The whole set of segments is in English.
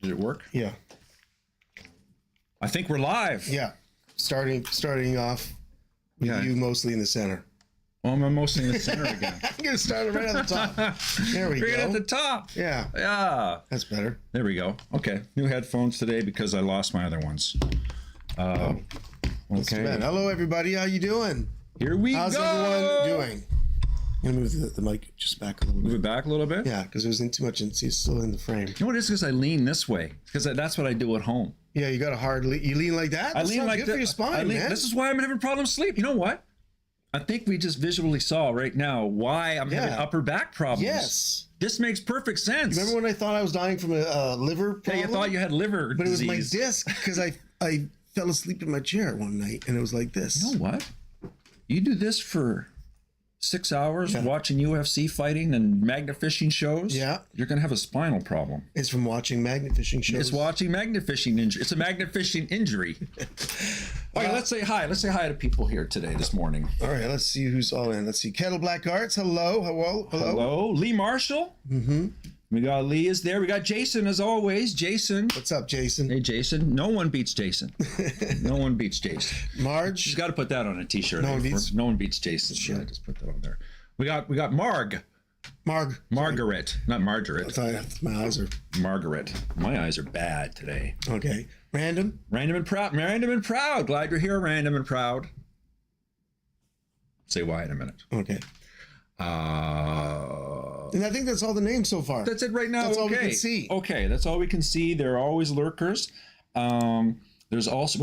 Did it work? Yeah. I think we're live. Yeah. Starting off with you mostly in the center. Oh, I'm mostly in the center again. I'm going to start it right at the top. There we go. Right at the top. Yeah. Yeah. That's better. There we go. Okay. New headphones today because I lost my other ones. Okay. Hello, everybody. How you doing? Here we How's go. everyone doing? I'm going to move the mic just back a little bit. Move it back a little bit? Yeah, because there's too much, and it's still in the frame. You know what it is? Because I lean this way. Because that's what I do at home. Yeah, you got a hard lean. You lean like that? I lean like good for your spine, man. This is why I'm having problems sleep. You know what? I think we just visually saw right now why I'm having upper back problems. Yes. This makes perfect sense. Remember when I thought I was dying from a liver problem? Yeah, you thought you had liver But disease. it was my disc because I fell asleep in my chair one night and it was like this. You know what? You do this for 6 hours watching UFC fighting and magnet fishing shows. Yeah. You're going to have a spinal problem. It's from watching magnet fishing shows. It's watching magnet fishing injury. It's a magnet fishing injury. All right, let's say hi. Let's say hi to people here today, this morning. All right, let's see who's all in. Let's see. Kettle Black Arts. Hello. Hello. Hello. Hello. Lee Marshall. Mm-hmm. We got Lee is there. We got Jason as always. Jason. What's up, Jason? Hey, Jason. No one beats Jason. No one beats Jason. Marge. You've got to put that on a t-shirt. No one beats Jason. Sure. Yeah, just put that on there. We got Margaret. Not Margaret. My eyes are... Margaret. My eyes are bad today. Okay. Random and proud. Glad you're here, Random and proud. Say why in a minute. Okay. And I think that's all the names so far. That's it right now. That's all we can see. Okay, that's all we can see. There are always lurkers. There's also,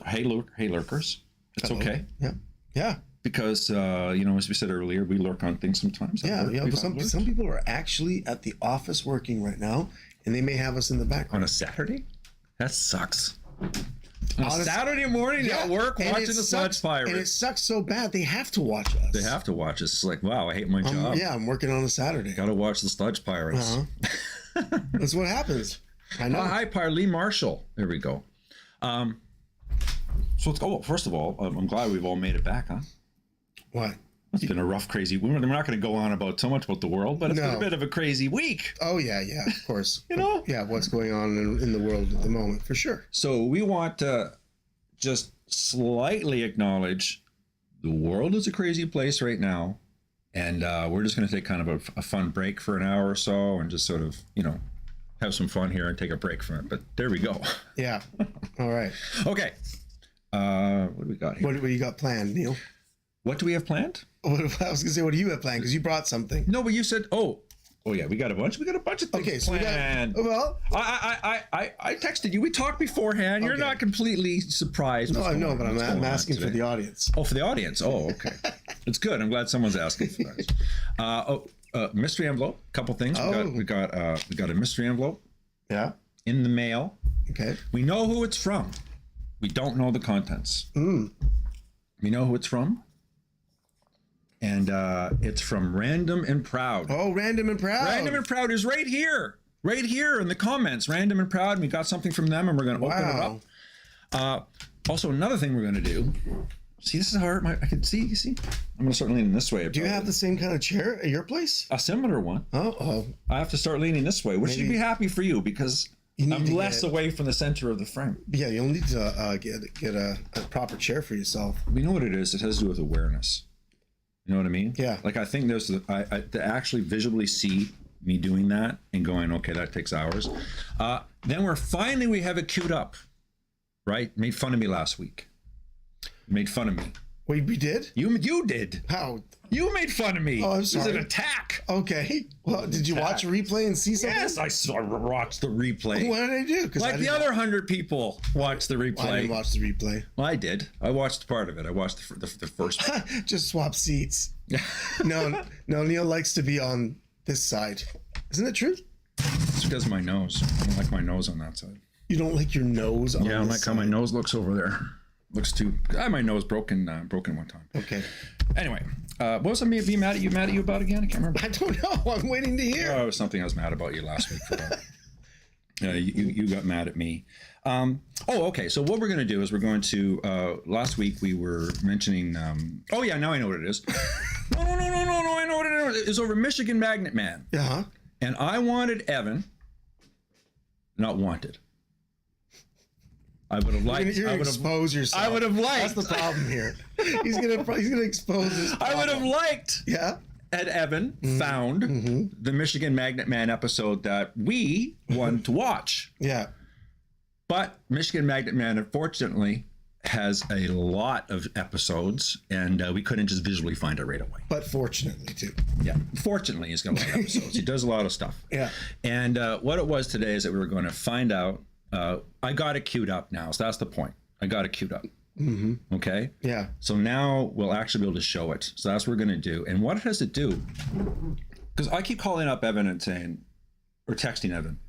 hey lurkers. It's Hello. okay. Yeah. Yeah. Because, as we said earlier, we lurk on things sometimes. Yeah. But some people are actually at the office working right now, and they may have us in the background. On a Saturday? That sucks. On a Saturday morning at work watching the Sludge Pirates. And it sucks so bad, they have to watch us. They have to watch us. It's like, wow, I hate my job. Yeah, I'm working on a Saturday. Got to watch the Sludge Pirates. That's what happens. I know. Hi, Lee Marshall. There we go. So let's go. First of all, I'm glad we've all made it back, huh? What? It's been a rough, crazy. We're not going to go on about so much about the world, but it's been a bit of a crazy week. Oh yeah, of course. Yeah, what's going on in the world at the moment, for sure. So we want to just slightly acknowledge the world is a crazy place right now, and we're just going to take kind of a fun break for an hour or so, and just sort of have some fun here and take a break from it. But there we go. Yeah. All right. Okay. What do we got here? What do you got planned, Neil? What do we have planned? I was going to say, what do you have planned? Because you brought something. No, but you said, oh yeah, we got a bunch of things planned. I texted you. We talked beforehand. You're not completely surprised. No, I know, but I'm asking for the audience. Oh, for the audience. Oh, okay. It's good. I'm glad someone's asking for that. Mystery envelope. A couple things. We got a mystery envelope. Yeah. In the mail. Okay. We know who it's from. We don't know the contents. We know who it's from. And it's from Random and Proud. Oh, Random and Proud. Random and Proud is right here in the comments. Random and Proud. And we got something from them, and we're going to open it up. Also, another thing we're going to do. See, this is how I can see. You see, I'm going to start leaning this way. Do you have the same kind of chair at your place? A similar one. Oh. I have to start leaning this way, which should be happy for you because I'm less away from the center of the frame. Yeah, you'll need to get a proper chair for yourself. We know what it is. It has to do with awareness. You know what I mean? Yeah. Like I think there's to actually visually see me doing that and going, okay, that takes hours. Then we have it queued up, right? Made fun of me last week. Made fun of me. Wait, we did? You did. How? You made fun of me. Oh, I'm sorry. It was an attack. Okay. Well, did you watch a replay and see something? Yes, I watched the replay. What did I do? Like the other 100 people watched the replay. I didn't watch the replay. Well, I did. I watched part of it. I watched the first one. Just swap seats. No, Neil likes to be on this side. Isn't it true? It's because of my nose. I don't like my nose on that side. You don't like your nose on this side? I don't like how my nose looks over there. Looks too. I had my nose broken one time. Okay. Anyway, what was I being mad at you about again? I can't remember. I don't know. I'm waiting to hear. Oh, it was something I was mad about you last week. You got mad at me. Okay. So what we're going to do is we're going to. Last week we were mentioning. Oh yeah, now I know what it is. No. I know what it is. It's over Michigan Magnet Man. Uh-huh. And I wanted Evan. Not wanted. I would have liked. You're gonna expose yourself. I would have liked. That's the problem here. He's gonna expose his problem. I would have liked. Yeah. Had Evan found the Michigan Magnet Man episode that we wanted to watch. Yeah. But Michigan Magnet Man, unfortunately, has a lot of episodes, and we couldn't just visually find it right away. But fortunately, too. Yeah. Fortunately, he's got a lot of episodes. He does a lot of stuff. Yeah. And what it was today is that we were going to find out. I got it queued up now, so that's the point. I got it queued up. Mm-hmm. Okay? Yeah. So now we'll actually be able to show it. So that's what we're going to do. And what it has to do, because I keep calling up Evan and saying, or texting Evan,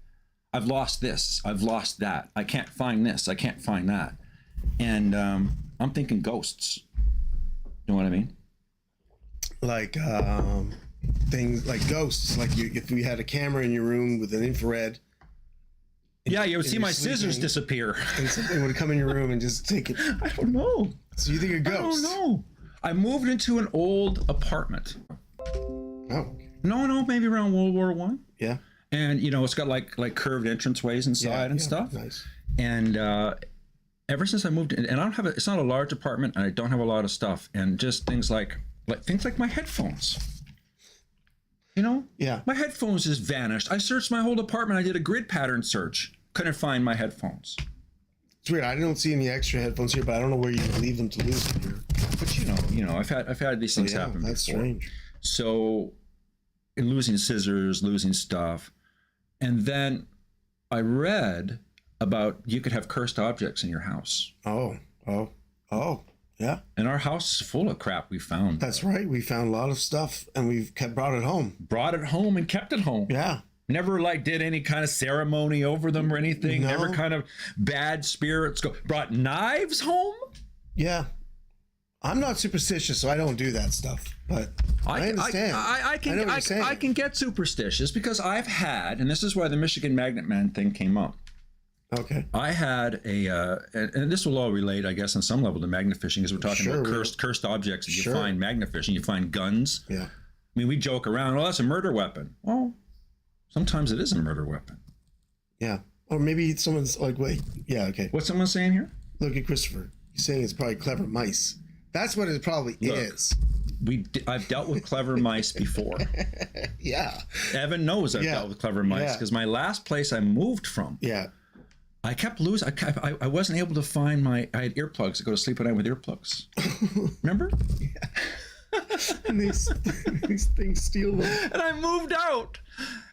I've lost this, I've lost that, I can't find this, I can't find that. And I'm thinking ghosts. You know what I mean? Like things like ghosts. Like if we had a camera in your room with an infrared. Yeah, you would see my sleeping, scissors disappear. And something would come in your room and just take it. I don't know. So you think a ghost? I don't know. I moved into an old apartment. Oh. No, maybe around World War One. Yeah. And it's got like curved entranceways inside and stuff. Nice. And ever since I moved in, and I don't have it's not a large apartment, and I don't have a lot of stuff, and just things like my headphones. Yeah. My headphones just vanished. I searched my whole apartment. I did a grid pattern search. Couldn't find my headphones. It's weird. I don't see any extra headphones here, but I don't know where you leave them to lose them here. But I've had these things happen That's before. strange. So, in losing scissors, losing stuff, and then I read about you could have cursed objects in your house. Oh, yeah. And our house is full of crap we found. That's right. We found a lot of stuff, and we've brought it home. Brought it home and kept it home. Yeah. Never did any kind of ceremony over them or anything. No. Never kind of bad spirits brought knives home. Yeah. I'm not superstitious, so I don't do that stuff. But I understand. I can get superstitious because I've had, and this is why the Michigan Magnet Man thing came up. Okay. I had and this will all relate, I guess, on some level to magnet fishing, because we're talking about cursed objects that you find magnet fishing. You find guns. Yeah. I mean, we joke around, oh, that's a murder weapon. Well, sometimes it is a murder weapon. Yeah. Or maybe someone's like, wait, yeah, okay. What's someone saying here? Look at Christopher. He's saying it's probably clever mice. That's what it probably is. I've dealt with clever mice before. Yeah. Evan knows I've dealt with clever mice, because my last place I moved from. Yeah. I kept losing. I wasn't able to find I had earplugs to go to sleep at night with earplugs. Remember? Yeah. And these things steal them. And I moved out.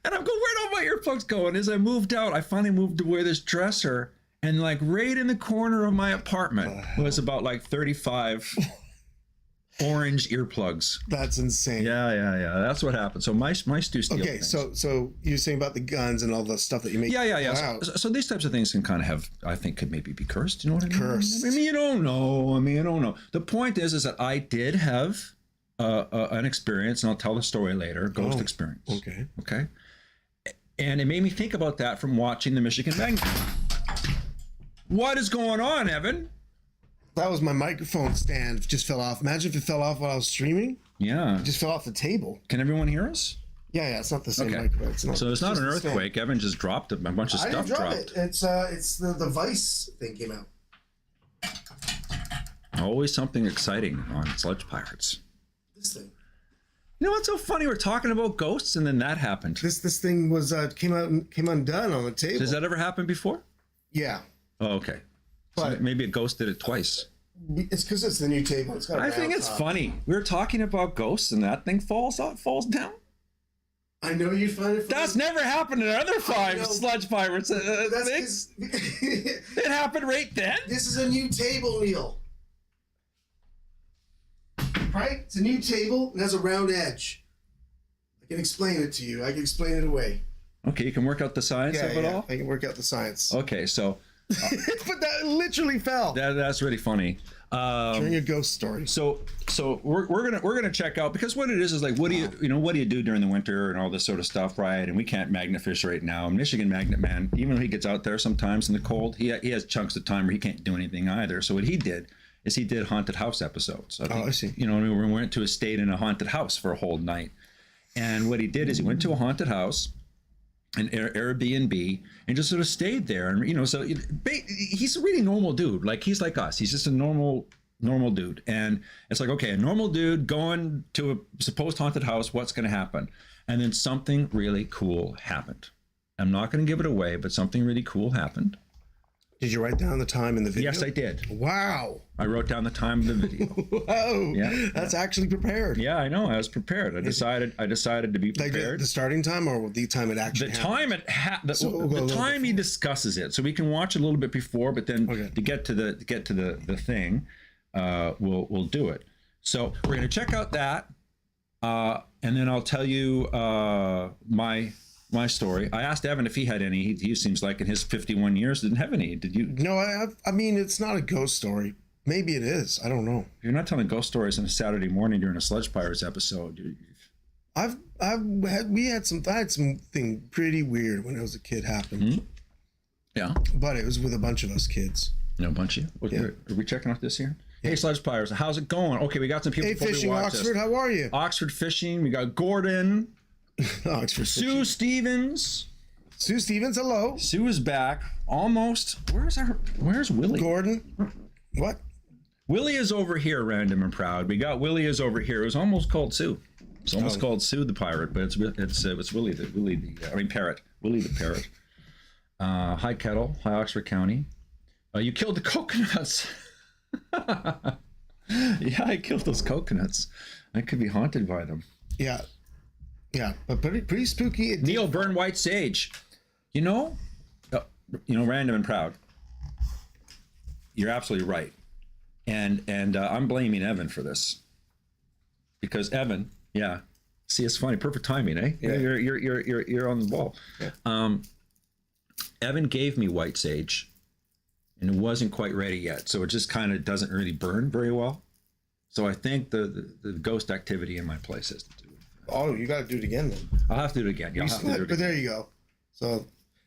And I'm going, where'd all my earplugs go? And as I moved out, I finally moved to where this dresser, and right in the corner of my apartment was about 35 orange earplugs. That's insane. Yeah. That's what happened. So mice do steal things. So you're saying about the guns and all the stuff that you make. Yeah. Wow. So these types of things can kind of have, I think, could maybe be cursed. You know what I mean? Cursed. I mean, you don't know. The point is that I did have an experience, and I'll tell the story later. Ghost experience. Okay. And it made me think about that from watching the Michigan Magnet. What is going on, Evan? That was my microphone stand. Just fell off. Imagine if it fell off while I was streaming. Yeah. It just fell off the table. Can everyone hear us? Yeah. It's not the same microphone. So it's not an earthquake. Evan just dropped a bunch of stuff. It. It's the Vice thing came out. Always something exciting on Sludge Pirates. This thing. You know what's so funny? We're talking about ghosts, and then that happened. This thing was came undone on the table. Does that ever happen before? Yeah. Oh, okay. So But maybe a ghost did it twice. it's because it's the new table. It's got. I think it's funny. We were talking about ghosts, and that thing falls down. I know you'd find it funny. That's never happened in other 5 Sludge Pirates things. It happened right then. This is a new table, Neil. Right? It's a new table and has a round edge. I can explain it to you. I can explain it away. Okay, you can work out the science of it all? I can work out the science. Okay, so But that literally fell That's really funny. during a ghost story. So we're gonna check out, because what it is like, what do you do during the winter and all this sort of stuff, right? And we can't magnet fish right now. Michigan Magnet Man, even though he gets out there sometimes in the cold, he has chunks of time where he can't do anything either. So what he did is he did haunted house episodes. I see. You know, we went to a stayed in a haunted house for a whole night, and what he did is he went to a haunted house, an Airbnb, and just sort of stayed there. And, you know, so he's a really normal dude. Like, he's like us. He's just a normal dude. And it's like, okay, a normal dude going to a supposed haunted house, what's going to happen? And then something really cool happened. I'm not going to give it away, but something really cool happened. Did you write down the time in the video? Yes, I did. Wow. I wrote down the time of the video. Whoa. Yeah. That's actually prepared. Yeah, I know. I was prepared. I decided to be Like prepared. the starting time or the time it actually happened? The time he discusses it, so we can watch a little bit before, but then to get to the thing, we'll do it. So we're gonna check out that, and then I'll tell you my story. I asked Evan if he had any. He seems like in his 51 years didn't have any. Did you? No, I mean, it's not a ghost story. Maybe it is. I don't know. You're not telling ghost stories on a Saturday morning during a Sludge Pirates episode. I had something pretty weird when I was a kid happen. Mm-hmm. Yeah. But it was with a bunch of us kids. No, bunch of you. Yeah. Are we checking out this here? Hey, Sludge Pirates, how's it going? Okay, we got some people. Hey, Fishing Oxford, how are you? Oxford Fishing. We got Gordon. Oxford Sue Fishing. Stevens. Sue Stevens, hello. Sue is back. Almost. Where's Willie? Gordon. What? Willie is over here, random and proud. We got Willie is over here. It was almost called Sue. It's almost called Sue the Pirate, but it's Willie the Parrot. Willie the Parrot. Hi Kettle, hi Oxford County. You killed the coconuts. Yeah, I killed those coconuts. I could be haunted by them. Yeah. Yeah, but pretty spooky. Neil Burn White Sage. You know, random and proud. You're absolutely right. And I'm blaming Evan for this. Because Evan, yeah. See, it's funny. Perfect timing, eh? Yeah. You're on the ball. Yeah. Evan gave me White Sage, and it wasn't quite ready yet, so it just kind of doesn't really burn very well. So I think the ghost activity in my place has to do with it. Oh, you got to do it again then. I'll have to do it again. But there you go. So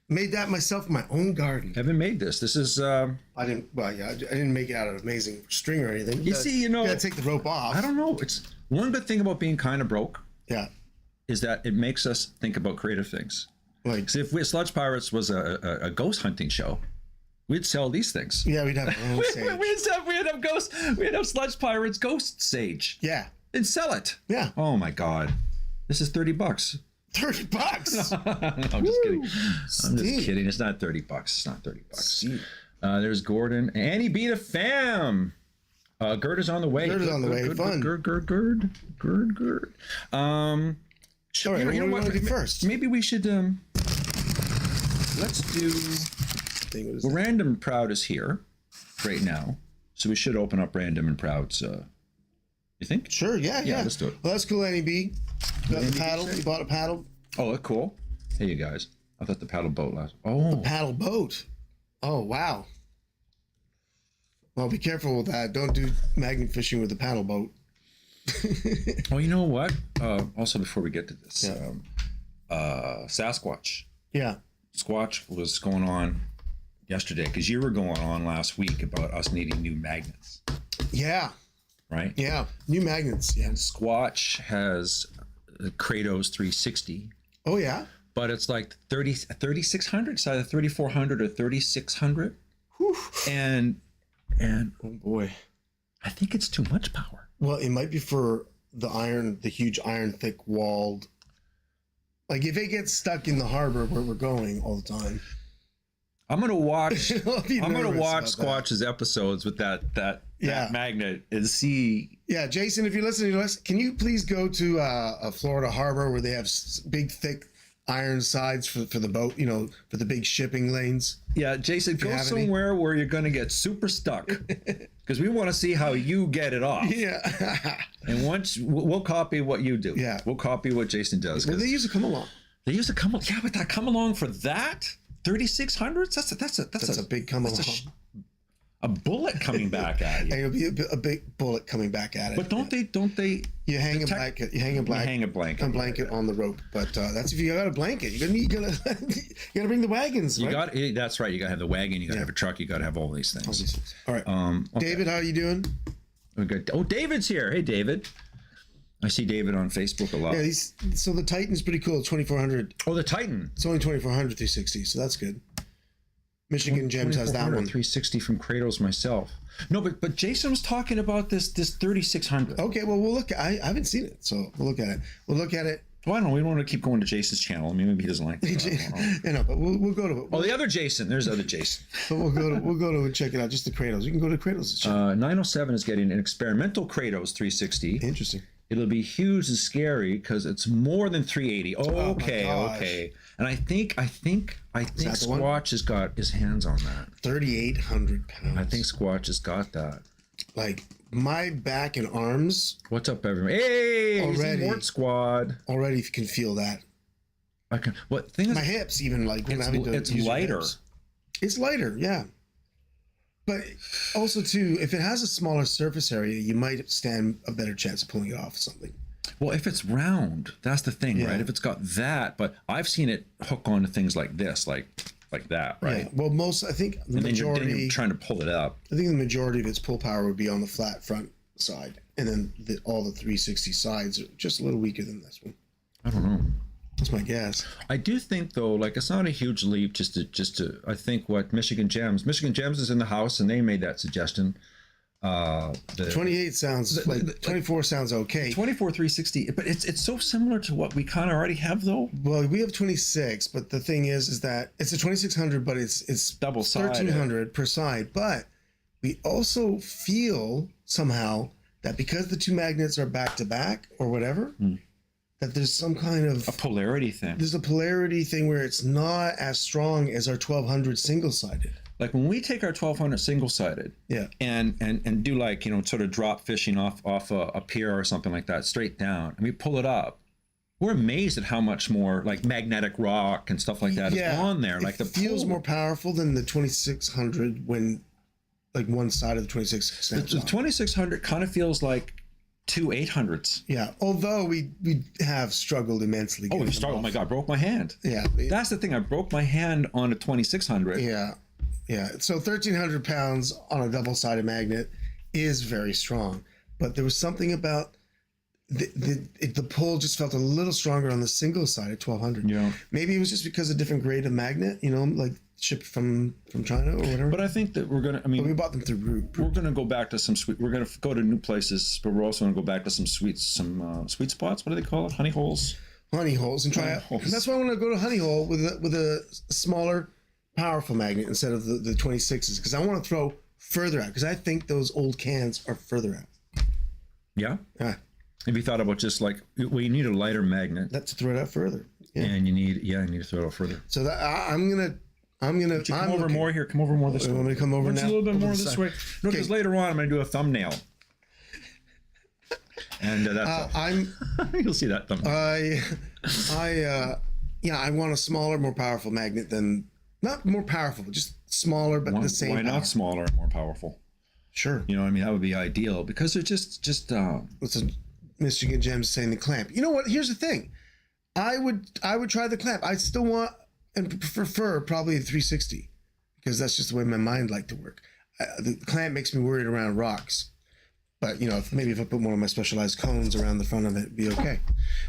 made that myself in my own garden. Evan made this. This is. I didn't make it out of amazing string or anything. You see, you gotta take the rope off. I don't know. It's one good thing about being kind of broke. Yeah. Is that it makes us think about creative things. Like, see, if Sludge Pirates was a ghost hunting show, we'd sell these things. Yeah, we'd have our own sage. We'd have Sludge Pirates ghost sage. Yeah. And sell it. Yeah. Oh my God. This is $30. $30. No, I'm just kidding. I'm just kidding. It's not $30. It's not $30. There's Gordon. Annie B the fam. Gerd is on the way. Gerd is on the way. Fun. Gerd. Sorry, what do you want to do first? Maybe we should let's do. Well, Random and Proud is here right now, so we should open up Random and Proud's. You think? Sure. Yeah. Let's do it. Well, that's cool, Annie B. Got the paddle. You bought a paddle. Oh, that's cool. Hey, you guys. I thought the paddle boat last. Oh, the paddle boat. Oh, wow. Well, be careful with that. Don't do magnet fishing with the paddle boat. Oh, you know what? Also, before we get to this, Sasquatch. Yeah. Squatch was going on yesterday because you were going on last week about us needing new magnets. Yeah. Right? Yeah. New magnets. Yeah. Squatch has the Kratos 360. Oh, yeah. But it's like 3600. It's either 3400 or 3600. Whew. And oh boy, I think it's too much power. Well, it might be for the huge iron thick walled. Like if it gets stuck in the harbor where we're going all the time. I'm gonna watch Squatch's episodes with that Yeah. magnet and see. Yeah, Jason, if you're listening to us, can you please go to a Florida harbor where they have big, thick iron sides for the boat, for the big shipping lanes? Yeah, Jason, go somewhere where you're going to get super stuck because we want to see how you get it off. Yeah. And once we'll copy what you do. Yeah. We'll copy what Jason does. Well, they used to come along. They used to come along. Yeah, but that come along for that? 3,600s? That's a big come along. A bullet coming back at you. And it'll be a big bullet coming back at it. But don't they? You hang a blanket. You hang a blanket on the rope. But that's if you got a blanket. You gotta bring the wagons. Right? That's right. You gotta have the wagon. You gotta have a truck. You gotta have all these things. All right. Okay. David, how are you doing? We're good. Oh, David's here. Hey, David. I see David on Facebook a lot. Yeah. So the Titan's pretty cool. 2,400. Oh, the Titan. It's only 2,400 360. So that's good. Michigan Gems has that one. 360 from Kratos myself. No, but Jason was talking about this 3,600. Okay, well we'll look. I haven't seen it, so we'll look at it. Well, I don't know. We don't want to keep going to Jason's channel. I mean, maybe he doesn't like it. You know, but we'll go to. The other Jason. There's other Jason. But we'll go to and check it out. Just the Kratos. You can go to Kratos' channel. 907 is getting an experimental Kratos 360. Interesting. It'll be huge and scary because it's more than 380. Okay. And I think Squatch has got his hands on that. 3,800 pounds. I think Squatch has got that. Like my back and arms. What's up, everyone? Hey, already, Mort Squad. Already, if you can feel that. I can. What thing is? My hips, even like when it's lighter. It's lighter, yeah. But also too, if it has a smaller surface area, you might stand a better chance of pulling it off something. Well, if it's round, that's the thing, right? If it's got that, but I've seen it hook onto things like this, like that, right? Yeah. Well, I think the majority. Then you're trying to pull it up. I think the majority of its pull power would be on the flat front side, and then all the 360 sides are just a little weaker than this one. I don't know. That's my guess. I do think though, like it's not a huge leap. Just to. I think what Michigan Gems is in the house, and they made that suggestion. 28 sounds like 24 sounds okay. 24 360, but it's so similar to what we kind of already have though. Well, we have 26, but the thing is that it's a 2600, but it's double sided, 1300 per side. But we also feel somehow that because the two magnets are back to back or whatever. That there's some kind of a polarity thing. There's a polarity thing where it's not as strong as our 1200 single-sided. Like when we take our 1200 single-sided, and do like sort of drop fishing off a pier or something like that, straight down, and we pull it up, we're amazed at how much more like magnetic rock and stuff like that is on there. Like it feels more powerful than the 2600 when like one side of the 26 snaps the 2600 kind of feels like two 800s. Yeah, although we have struggled immensely. Oh, we struggled. Oh my God, I broke my hand. Yeah, that's the thing. I broke my hand on a 2600. Yeah. So 1,300 pounds on a double-sided magnet is very strong, but there was something about the pull just felt a little stronger on the single-sided 1,200. Yeah. Maybe it was just because of different grade of magnet. Like shipped from China or whatever. But I think that we're gonna. I mean, but we bought them through Root. We're gonna go back to some sweet. We're gonna go to new places, but we're also gonna go back to some sweet spots. What do they call it? Honey holes. Honey holes, and try it. And that's why I want to go to honey hole with a smaller, powerful magnet instead of the 26s, because I want to throw further out, because I think those old cans are further out. Yeah. Have you thought about just like, well, you need a lighter magnet. That's to throw it out further. Yeah. And you need to throw it out further. So that I'm gonna. Come over more here. Come over more this way. Want me to come over now? A little bit more this way. No, because later on I'm going to do a thumbnail. And that's all. You'll see that thumbnail. I want a smaller, more powerful magnet than, not more powerful, but just smaller, but the same. Why not smaller and more powerful? Sure. You know what I mean? That would be ideal, because they're just It's a Michigan Gems saying the clamp. You know what? Here's the thing. I would try the clamp. I still want and prefer probably the 360, because that's just the way my mind like to work. The clamp makes me worried around rocks, but maybe if I put one of my specialized cones around the front of it, it'd be okay.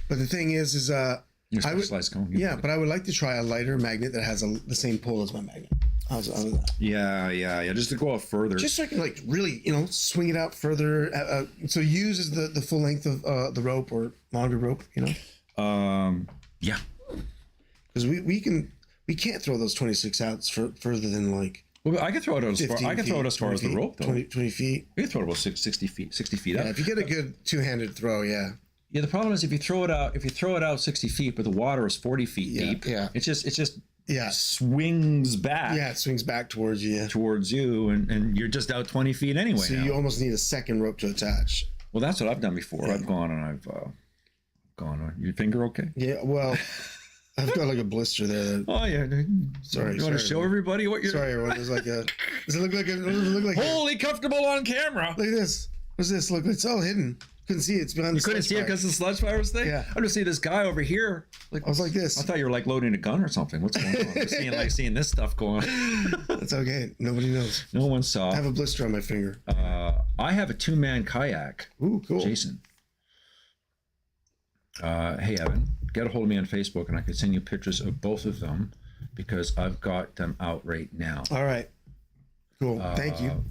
But the thing is your specialized cone. Yeah, but I would like to try a lighter magnet that has the same pull as my magnet. How's that? Yeah. Just to go out further. Just so I can like really, swing it out further. So uses the full length of the rope or longer rope. Yeah. Because we can't throw those 26 out further than like. Well, I can throw it as far. I can throw it as far as the rope, though. 20 feet. You can throw it about 60 feet up. Yeah, if you get a good two-handed throw, yeah. Yeah, the problem is if you throw it out 60 feet, but the water is 40 feet deep. Yeah. It just swings back. Yeah, it swings back towards you. And you're just out 20 feet anyway. So you almost need a second rope to attach. Well, that's what I've done before. Yeah. I've gone and I've gone. Your finger okay? Yeah. Well. I've got like a blister there. Oh yeah. Sorry. You want to show everybody what you're? Sorry, everyone. There's like a. Does it look like a? Does it look like? Holy comfortable on camera. Look at this. What's this? Look, it's all hidden. Couldn't see it. It's behind the. You couldn't see it because of the Sludge Pirates thing? Yeah. I'm just seeing this guy over here. Like I was like this. I thought you were like loading a gun or something. What's going on? I'm seeing this stuff going on. That's okay. Nobody knows. No one saw. I have a blister on my finger. I have a 2-man kayak. Ooh, cool. Jason. Hey Evan, get a hold of me on Facebook and I can send you pictures of both of them because I've got them out right now. All right. Cool. Thank you.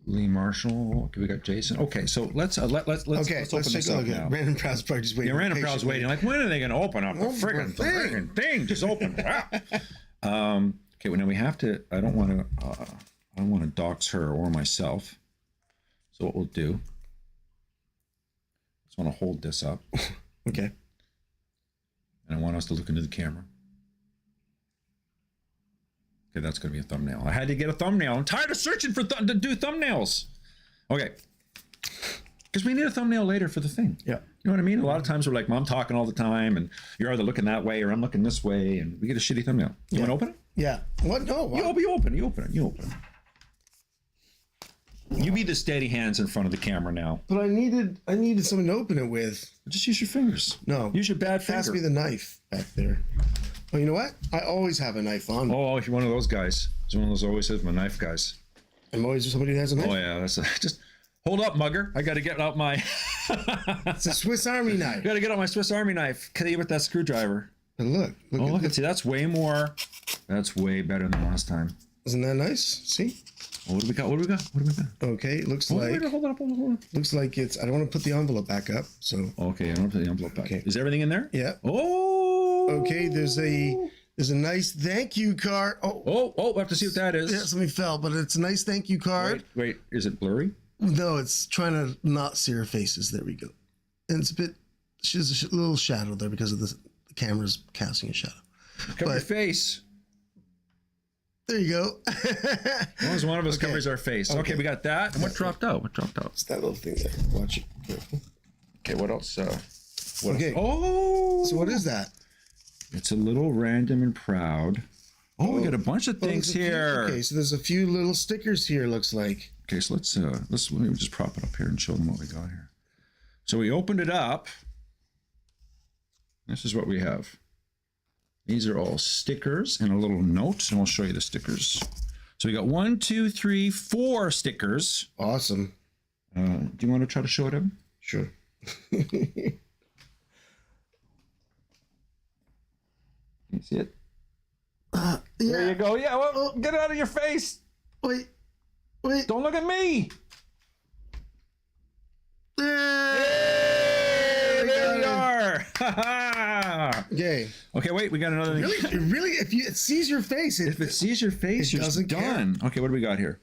Lee Marshall. Okay, we got Jason. Okay, so let's Okay, open let's this take a up look now. at Random Proud's probably just waiting. Yeah, Random Proud's waiting. Like, when are they going to open up the friggin' thing? Just open. Okay, well now we have to. I don't want to dox her or myself. So what we'll do. Just want to hold this up. Okay. And I want us to look into the camera. Okay, that's going to be a thumbnail. I had to get a thumbnail. I'm tired of searching for to do thumbnails. Okay. Because we need a thumbnail later for the thing. Yeah. You know what I mean? A lot of times we're like, well, I'm talking all the time, and you're either looking that way or I'm looking this way, and we get a shitty thumbnail. You want to open it? Yeah. What? No. What? You open it. You be the steady hands in front of the camera now. But I needed something to open it with. Just use your fingers. No. Use your bad finger. Pass me the knife back there. Oh, you know what? I always have a knife on. Oh, you're one of those guys. He's one of those always has my knife guys. I'm always somebody who has a knife. Oh yeah, just hold up, mugger. I got to get out my. It's a Swiss Army knife. Got to get out my Swiss Army knife. Cut you with that screwdriver. But look Look at and see. That's way more. That's way better than last time. Isn't that nice? See? Oh, what do we got? Okay, it looks Hold like it up, hold it up. looks like it's. I don't want to put the envelope back up. So Okay, I don't put the envelope back. Okay. Is everything in there? yeah. Oh. Okay, there's a nice thank you card. Oh, Oh, I have to see what that is. yeah, something fell, but it's a nice thank you card. Wait, is it blurry? No, it's trying to not see her faces. There we go. And it's a bit. She's a little shadow there because of the camera's casting a shadow. Cover your face. There you go. As long as one of us covers our face. Okay, we got that. And what dropped out? It's that little thing there. Watch it careful. Okay, what else? Okay. Oh, So what is that? it's a little random and proud. Oh, we got a bunch of things there's a few- here. Okay, so there's a few little stickers here. Looks like. Okay, so let me just prop it up here and show them what we got here. So we opened it up. This is what we have. These are all stickers and a little note, and I'll show you the stickers. So we got 1, 2, 3, 4 stickers. Awesome. Do you want to try to show it, Evan? Sure. Can you see it? Yeah. There you go. Yeah, well, get it out of your face. Wait. Don't look at me. There There we are. Okay. Okay, wait, we got another thing. Really, if it sees your face, If it sees your face, It you're doesn't done. Okay, what do we got here?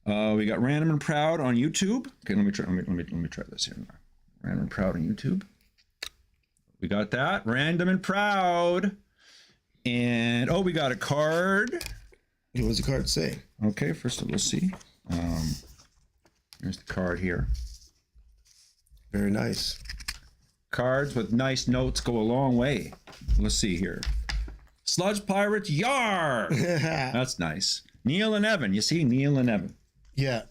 We got Random and Proud on YouTube. Okay, let me try this here. Random and Proud on YouTube. We got that. Random and Proud. And we got a card. What does the card say? Okay, first let's see. Here's the card here. Very nice. Cards with nice notes go a long way. Let's see here. Sludge Pirates, yar! That's nice. Neil and Evan. You see, Neil and Evan. Yeah.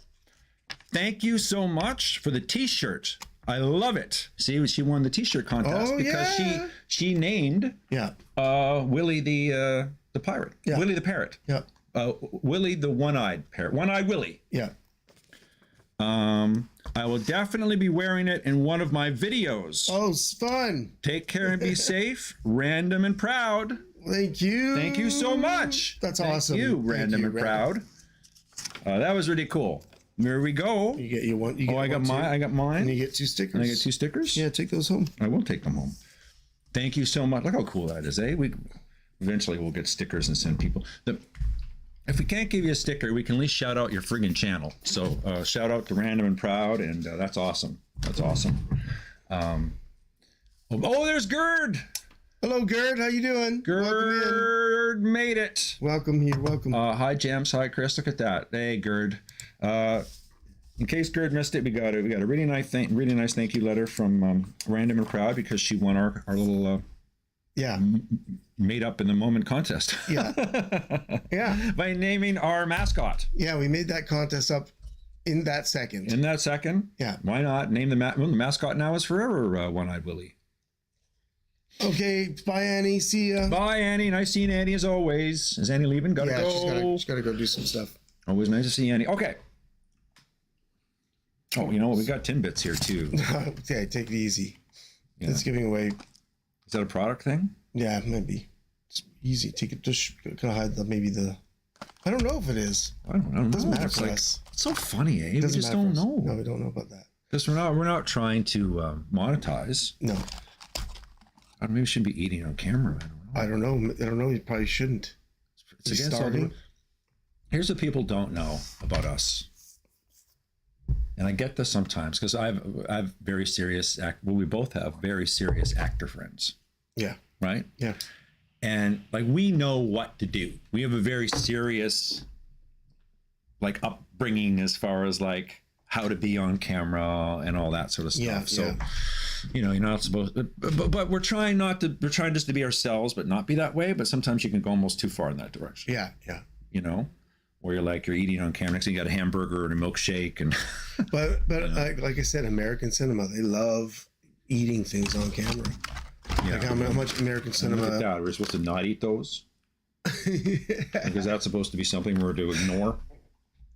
Thank you so much for the t-shirt. I love it. See, she won the t-shirt contest because yeah. she named Yeah. Willie the pirate. Yeah. Willie the parrot. Yeah. Willie the one-eyed parrot. One-eyed Willie. Yeah. I will definitely be wearing it in one of my videos. Oh, it's fun. Take care and be safe. Random and Proud. Thank you. Thank you so much. That's Thank awesome. you, Thank Random you, and Random. Proud. That was really cool. There we go. You get you one. You get I got one, mine. too. I got mine. And you get 2 stickers. And I get 2 stickers. Yeah, take those home. I will take them home. Thank you so much. Look how cool that is, eh? We eventually we'll get stickers and send people. If we can't give you a sticker, we can at least shout out your friggin' channel. So shout out to Random and Proud, and that's awesome. That's awesome. There's Gerd. Hello, Gerd. How you doing? Gerd made it. Welcome here. Welcome. Hi, Jams. Hi, Chris. Look at that. Hey, Gerd. In case Gerd missed it, we got a really nice thank you letter from Random and Proud because she won our little yeah. made up in the moment contest. Yeah. Yeah. By naming our mascot. Yeah, we made that contest up in that second. In that second. Yeah. Why not name the well, the mascot now is forever One-Eyed Willie. Okay, bye Annie. See ya. Bye Annie. Nice seeing Annie as always. Is Annie leaving? Gotta Yeah, go. she's gotta go do some stuff. Always nice to see Annie. Okay. Oh, you know what? We got Timbits here too. Okay, take it easy. Yeah. It's giving away. Is that a product thing? Yeah, maybe. It's easy. Take it. Just kind of hide maybe the. I don't know if it is. I don't know. It doesn't matter It's for like, us. it's so funny, eh? We Doesn't just matter don't for us. know. No, we don't know about that. Because we're not trying to monetize. No, Maybe we shouldn't be eating on camera. I don't know. I don't know. You probably shouldn't. It's against all the... Here's what people don't know about us. And I get this sometimes because I've very serious we both have very serious actor friends. Yeah. Right? Yeah. And like we know what to do. We have a very serious like upbringing as far as like how to be on camera and all that sort of stuff. Yeah, so you know, you're not supposed to, but we're trying just to be ourselves, but not be that way. But sometimes you can go almost too far in that direction. Yeah. Yeah. You know? Where you're eating on camera, so you got a hamburger and a milkshake and but like I said, American cinema, they love eating things on camera. yeah. Like how much American cinema. Look at that. We're supposed to not eat those because that's supposed to be something we're to ignore.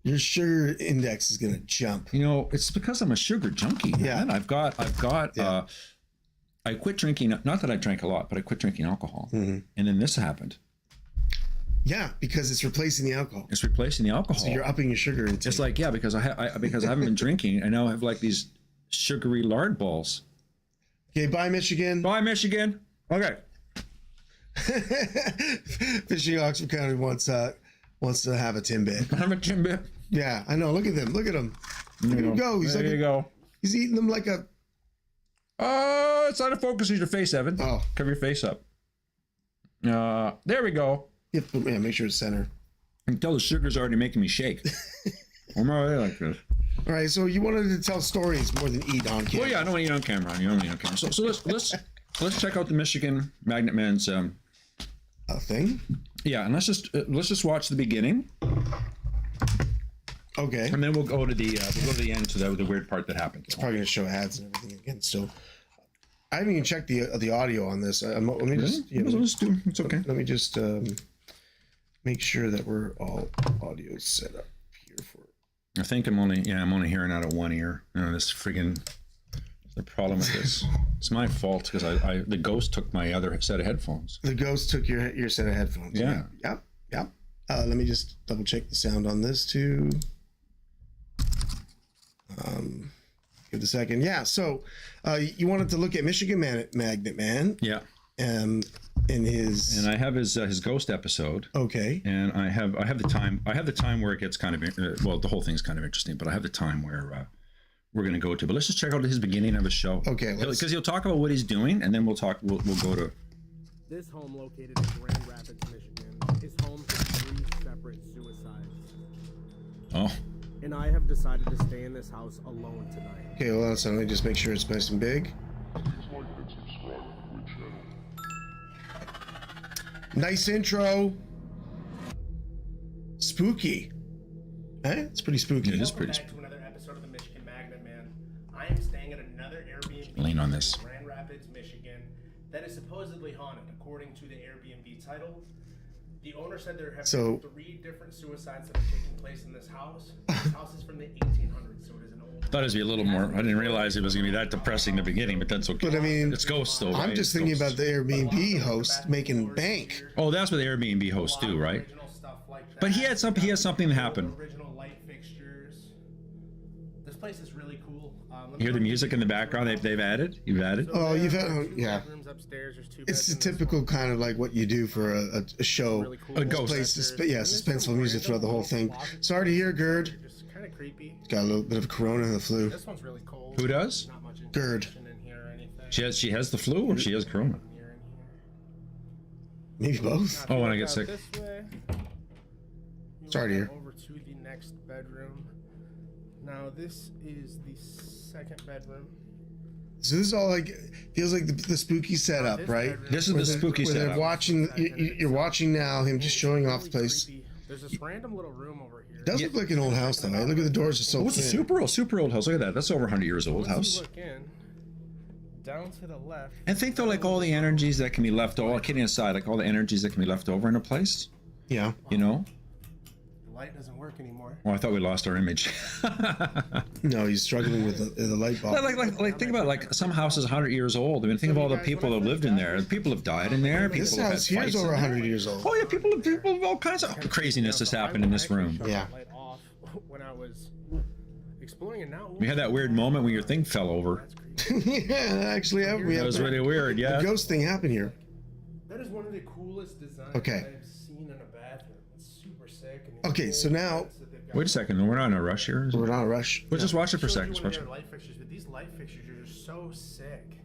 Your sugar index is gonna jump. You know, it's because I'm a sugar junkie. Man. Yeah. I've got. Yeah. I quit drinking. Not that I drank a lot, but I quit drinking alcohol, and then this happened. Yeah, because it's replacing the alcohol. It's replacing the alcohol. So you're upping your sugar intake. It's like because I haven't been drinking. I now have like these sugary lard balls. Okay, bye Michigan. Bye Michigan. Okay. Fishing Oxford County wants to have a Timbit. Have a Timbit. Yeah, I know. Look at them. Look at him. Look at him go. He's there you go. He's eating them like a. Oh, it's out of focus. Use your face, Evan. Oh, Cover your face up. There we go. yeah, make sure it's center. I can tell the sugar's already making me shake. I'm already like this. All right, so you wanted to tell stories more than eat on camera. Well, yeah, I don't want to eat on camera. You don't want to eat on camera. So let's check out the Michigan Magnet Man's. A thing. Yeah, and let's just watch the beginning, Okay. and then we'll go to the end to the weird part that happened. It's probably gonna show ads and everything again. So I haven't even checked the audio on this. Let me just. It's okay. Let me just make sure that we're all audio set up here for. I think I'm only hearing out of one ear. This friggin' the problem with this. It's my fault because the ghost took my other set of headphones. The ghost took your set of headphones. Yeah. Yep. Let me just double check the sound on this too. Give it a second. Yeah. So you wanted to look at Michigan Magnet Man. Yeah. In his. And I have his ghost episode. Okay. And I have the time where it gets kind of well, the whole thing's kind of interesting, but I have the time where we're going to go to. But let's just check out his beginning of his show. Okay. Because he'll talk about what he's doing, and then we'll go to. This home located in Grand Rapids, Michigan, is home to 3 separate suicides. Oh. And I have decided to stay in this house alone tonight. Okay, hold on. So let me just make sure it's nice and big. Nice intro. Spooky. It's pretty spooky. It is pretty Welcome back to another episode of the Michigan Magnet Man. I am staying at another Airbnb Lean on this. in Grand Rapids, Michigan, that is supposedly haunted, according to the Airbnb title. The owner said there have been 3 different suicides that have taken place in this house. This house is from the 1800s, so it is an old. Thought it'd be a little more. I didn't realize it was going to be that depressing in the beginning, but that's okay. But I mean, it's ghosts though. I'm right? just It's thinking ghosts. about the Airbnb host making bank. Oh, that's what the Airbnb hosts do, right? Original stuff like that. But he had something that happened. Original light fixtures. This place is really cool. You hear the music in the background you've added? Oh, you've had, yeah. Bedrooms upstairs. There's 2 It's the bedrooms. typical kind of like what you do for a show. Really cool. A ghost. Plays suspenseful music throughout the whole thing. Sorry to hear, Gerd. Just kind of creepy. Got a little bit of corona and the flu. This one's really cold. Who does? Not much Gerd. insulation in here or anything. She has the flu or she has corona? Here and here. Maybe both. Now, if Oh, you when I look get out sick. This way, you Sorry to walk hear. over to the next bedroom. Now this is the 2nd bedroom. So this is all like feels like the spooky setup, right? This is the spooky Where they're setup. watching. You're watching now him just showing off the place. There's this random little room over here. It does look like an old house though. Right? Look at the doors are so. Oh, it's a thin. super old house. Look at that. That's over 100 years old Once house. you look in, down to the left. And think though, like all the energies that can be left over, kidding aside, like all the energies that can be left over in a place, Yeah. you know? The light doesn't work anymore. Oh, I thought we lost our image. No, he's struggling with the light bulb. like think about like some house is 100 years old. I mean, think of all the people that have lived in there. People have died in there. People This have had house here is fights in over there. 100 years old. Oh yeah, people have all kinds of craziness has happened in this room. Yeah. Light off when I was exploring, and now We had that weird moment when your thing fell over. That's creepy. Yeah, actually, we That have was really weird. a Yeah. ghost thing happen here. That is one of the coolest designs Okay. I've seen in a bathroom. It's super sick. And Okay, so now- Wait a second. We're not in a rush here. We're not in a rush. We'll just watch it for a Showed second. you Just one watch of it. their light fixtures, but these light fixtures are just so sick.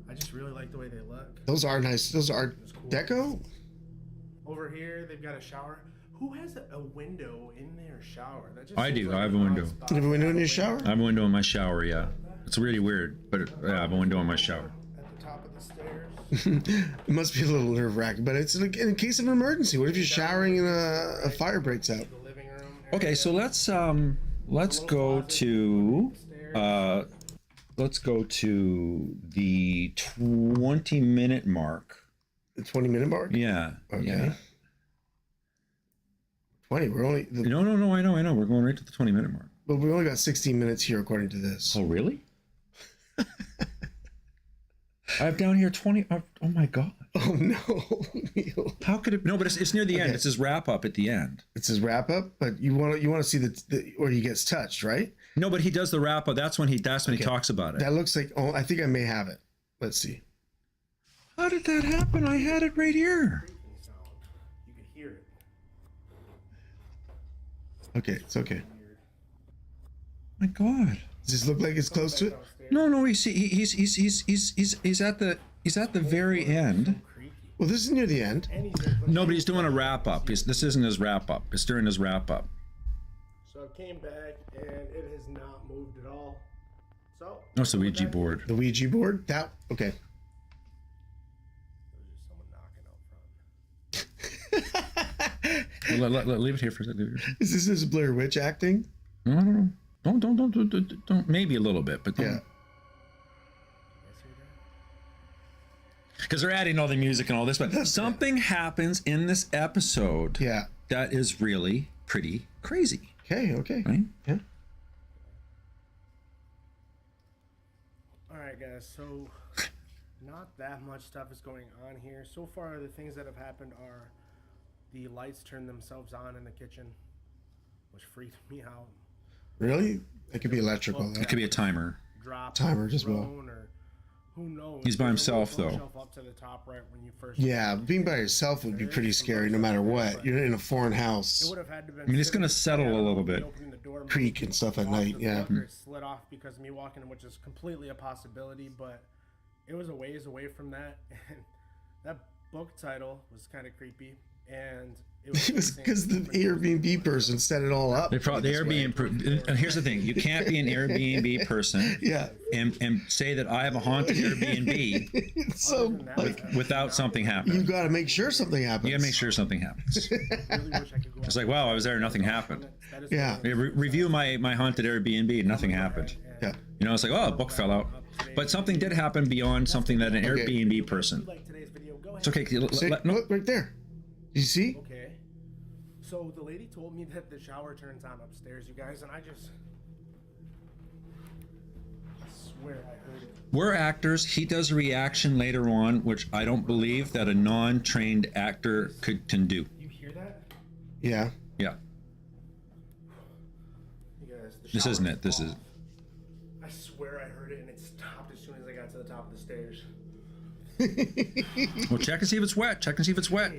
I just really like the way they look. Those are nice. Those are cool. deco. Over here, they've got a shower. Who has a window in their shower? That just I seems do. like I have an a odd window. spot You have a to window in have your a shower? I have a window in my shower. Yeah. It's really weird, but yeah, I have a window in my shower. At the top of the stairs. It must be a little nerve wracking, but it's like in case of an emergency. What if you're showering and a fire breaks out? The living room. Okay, so let's go to the 20-minute mark. The 20-minute mark? Yeah. Okay. Yeah. 20. We're only. No. I know. We're going right to the 20-minute mark. But we only got 16 minutes here according to this. Oh, really? I have down here 20. Oh my God. Oh no, Neil. How could it? No, but it's near the end. Okay. It's his wrap up at the end. It's his wrap up, but you want to see the where he gets touched, right? No, but he does the wrap up. That's when he talks about it. That looks like. Oh, I think I may have it. Let's see. How did that happen? I had it right here. Sound. You could hear it. Okay, it's okay. My God. Does this look like it's close to it? No. He's at the very end. Creepy. Well, this is near the end. Anything but No, but he's doing a wrap up. This isn't his wrap up. It's during his wrap up. So I came back and it has not moved at all. So Oh, it's the Ouija board. The Ouija board. That okay. There was just someone knocking out front. Well, leave it here for a second. Is this his Blair Witch acting? No, I don't know. Don't. Maybe a little bit, but Yeah. don't. Because they're adding all the music and all this, but something happens in this episode Yeah. that is really pretty crazy, Okay. right? Yeah. All right, guys. So not that much stuff is going on here. So far, the things that have happened are the lights turned themselves on in the kitchen, which freaked me out. Really? It could be electrical. It could be a timer. Drop Timers as well. or who knows? He's by There's a little himself, though. bookshelf up to the top right when you first. Yeah, being by yourself would be pretty scary no matter what. You're in a foreign It house. would have had to been. I mean, it's gonna sitting settle a little down, bit. opening the door, Creak maybe and stuff at off night, the yeah. book, or it slid off because of me walking in, which is completely a possibility. But it was a ways away from that, and that book title was kind of creepy, and it was It was because the Airbnb person set it all up. They probably the this way. Airbnb. And here's the thing: you can't be an Airbnb person Yeah. and say that I have a haunted Airbnb It's so like without something you happening. got to make sure something happens. You gotta make sure something happens. really wish I could go It's out like, wow, I was there, nothing happened. That is Yeah. Review my haunted Airbnb, and nothing happened. Yeah. You know, it's like, oh, a book fell out, but something did happen beyond something that an Okay. Airbnb person. like today's video. Go ahead. It's okay. See, No, look right there. You see? Okay. So the lady told me that the shower turns on upstairs, you guys, and I swear I heard it. we're actors. He does a reaction later on, which I don't believe that a non-trained actor can do. You hear that? Yeah. Yeah, You guys, the this shower isn't it. This is. off. I swear I heard it, and it stopped as soon as I got to the top of the stairs. Well, check and see if it's wet. Check and see if it's wet.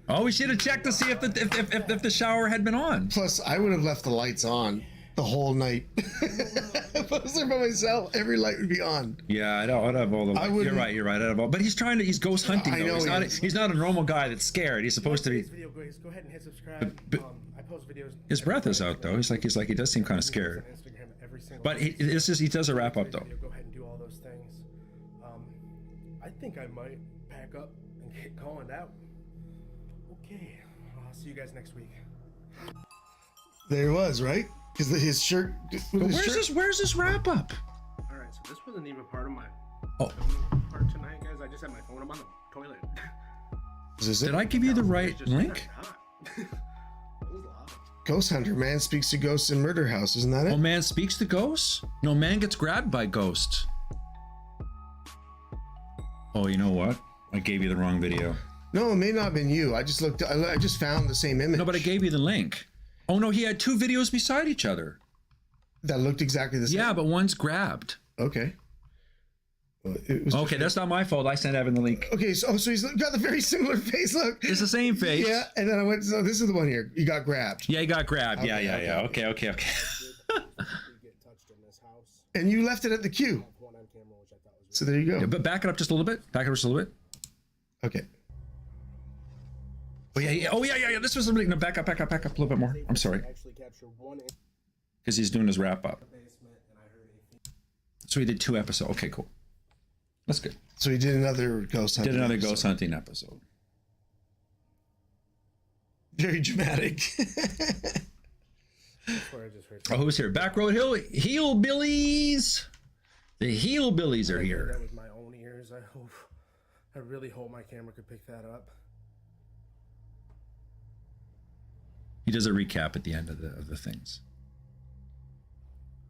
Oh, we should have checked to see if the shower had been on. Plus, I would have left the lights on the whole night. If I was there by myself, every light would be on. Yeah, I'd have all the. I wouldn't- You're right. I'd have all. But he's ghost hunting. I Though. know He's he not. is. He's not a normal guy that's scared. He's supposed to Today's be. video, guys, go ahead and hit subscribe. But- I post videos. His breath is out though. He does seem kind of scared. On Instagram every single But day. he does a wrap up though. Go ahead and do all those. those things. I think I might pack up and get going out. Okay, I'll see you guys next week. There it was, right? Because his shirt. Where's this wrap up? All right, so this wasn't even part of my Oh. filming part tonight, guys. I just had my phone. I'm on the toilet. Is this it? Did I give you the right Just link? It was loud. Ghost Hunter. Man speaks to ghosts in murder house. Isn't that it? Oh, man speaks to ghosts? No, man gets grabbed by ghosts. Oh, you know what? I gave you the wrong video. No, it may not have been you. I just looked. I just found the same image. No, but I gave you the link. Oh, no, he had two videos beside each other. that looked exactly the same. Yeah, but one's grabbed. Okay. Well, it was Okay, that's not my fault. I sent Evan the link. okay. So he's got the very similar face. Look. It's the same face. Yeah, and then I went. So this is the one here. You got grabbed. Yeah, he got grabbed. Okay, Yeah. okay. Okay. Did get touched in this house. And you left it at the queue. I have one on camera, which I thought was So there you go. Yeah, but back it up just a little bit. Back it up just a little bit. Okay. Oh, yeah. Oh, yeah. This was really... No, back up a little bit more. I'm sorry. actually capture one in Because he's doing his wrap up. the basement, and I heard a So he did 2 episodes. Okay, cool. That's good. So he did another ghost hunting. Did another episode. ghost hunting episode. Very dramatic. where I just heard. Oh, who's here? Back Road Hill Hillbillies. The Hillbillies are That here. with my own ears. I really hope my camera could pick that up. He does a recap at the end of the things.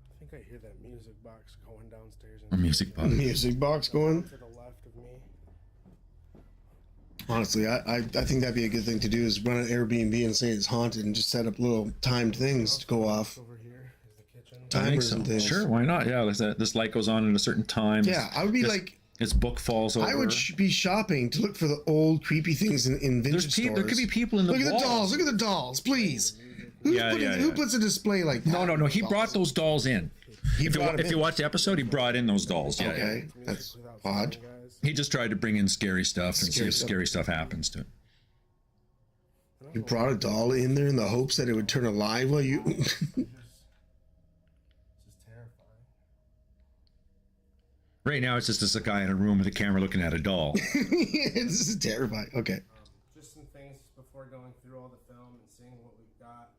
I think I hear that music box going downstairs. A music box. Music box going. To the left of me. Honestly, I think that'd be a good thing to do is run an Airbnb and say it's haunted and just set up little timed things to go off. Over here is the kitchen. I think Timers so. and things. Sure, why not? Yeah, this light goes on at a certain time. Yeah, I would be like, His book falls over. I would be shopping to look for the old creepy things in vintage There's stores. there could be people in the Look at the walls. dolls. Look at the dolls, please. Yeah. Who puts a display like that? No. He Dolls. brought those dolls in. He brought them If you in. watch the episode, he brought in those dolls. Yeah, Okay, yeah. that's Without odd. saying, guys. He just tried to bring in scary stuff and see Scary if stuff. scary stuff happens to it. You brought a doll in there in the hopes that it would turn alive while you. This is terrifying. Right now, it's just a guy in a room with a camera looking at a doll. This is terrifying. Okay. Just some things before going through all the film and seeing what we've got.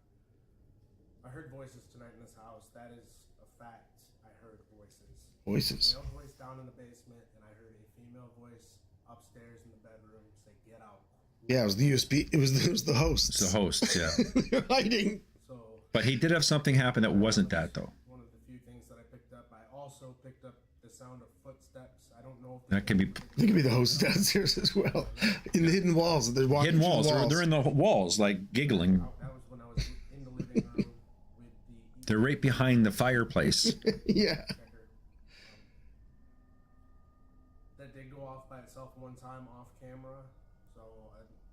I heard voices tonight in this house. That is a fact. I heard voices. Voices. Male voice down in the basement, and I heard a female voice upstairs in the bedroom say, "Get out." Yeah, it was the USB. It was the hosts. It's the hosts, yeah. They're hiding. So But he did have something happen that wasn't that, though. one of the few things that I picked up. I also picked up the sound of footsteps. I don't know if That can be They could be the hosts downstairs as well. In the hidden walls. They're walking hidden through walls. the walls. They're in the walls, like giggling. that was when I was in the living room with the They're right behind the fireplace. Yeah. That did go off by itself one time off camera, so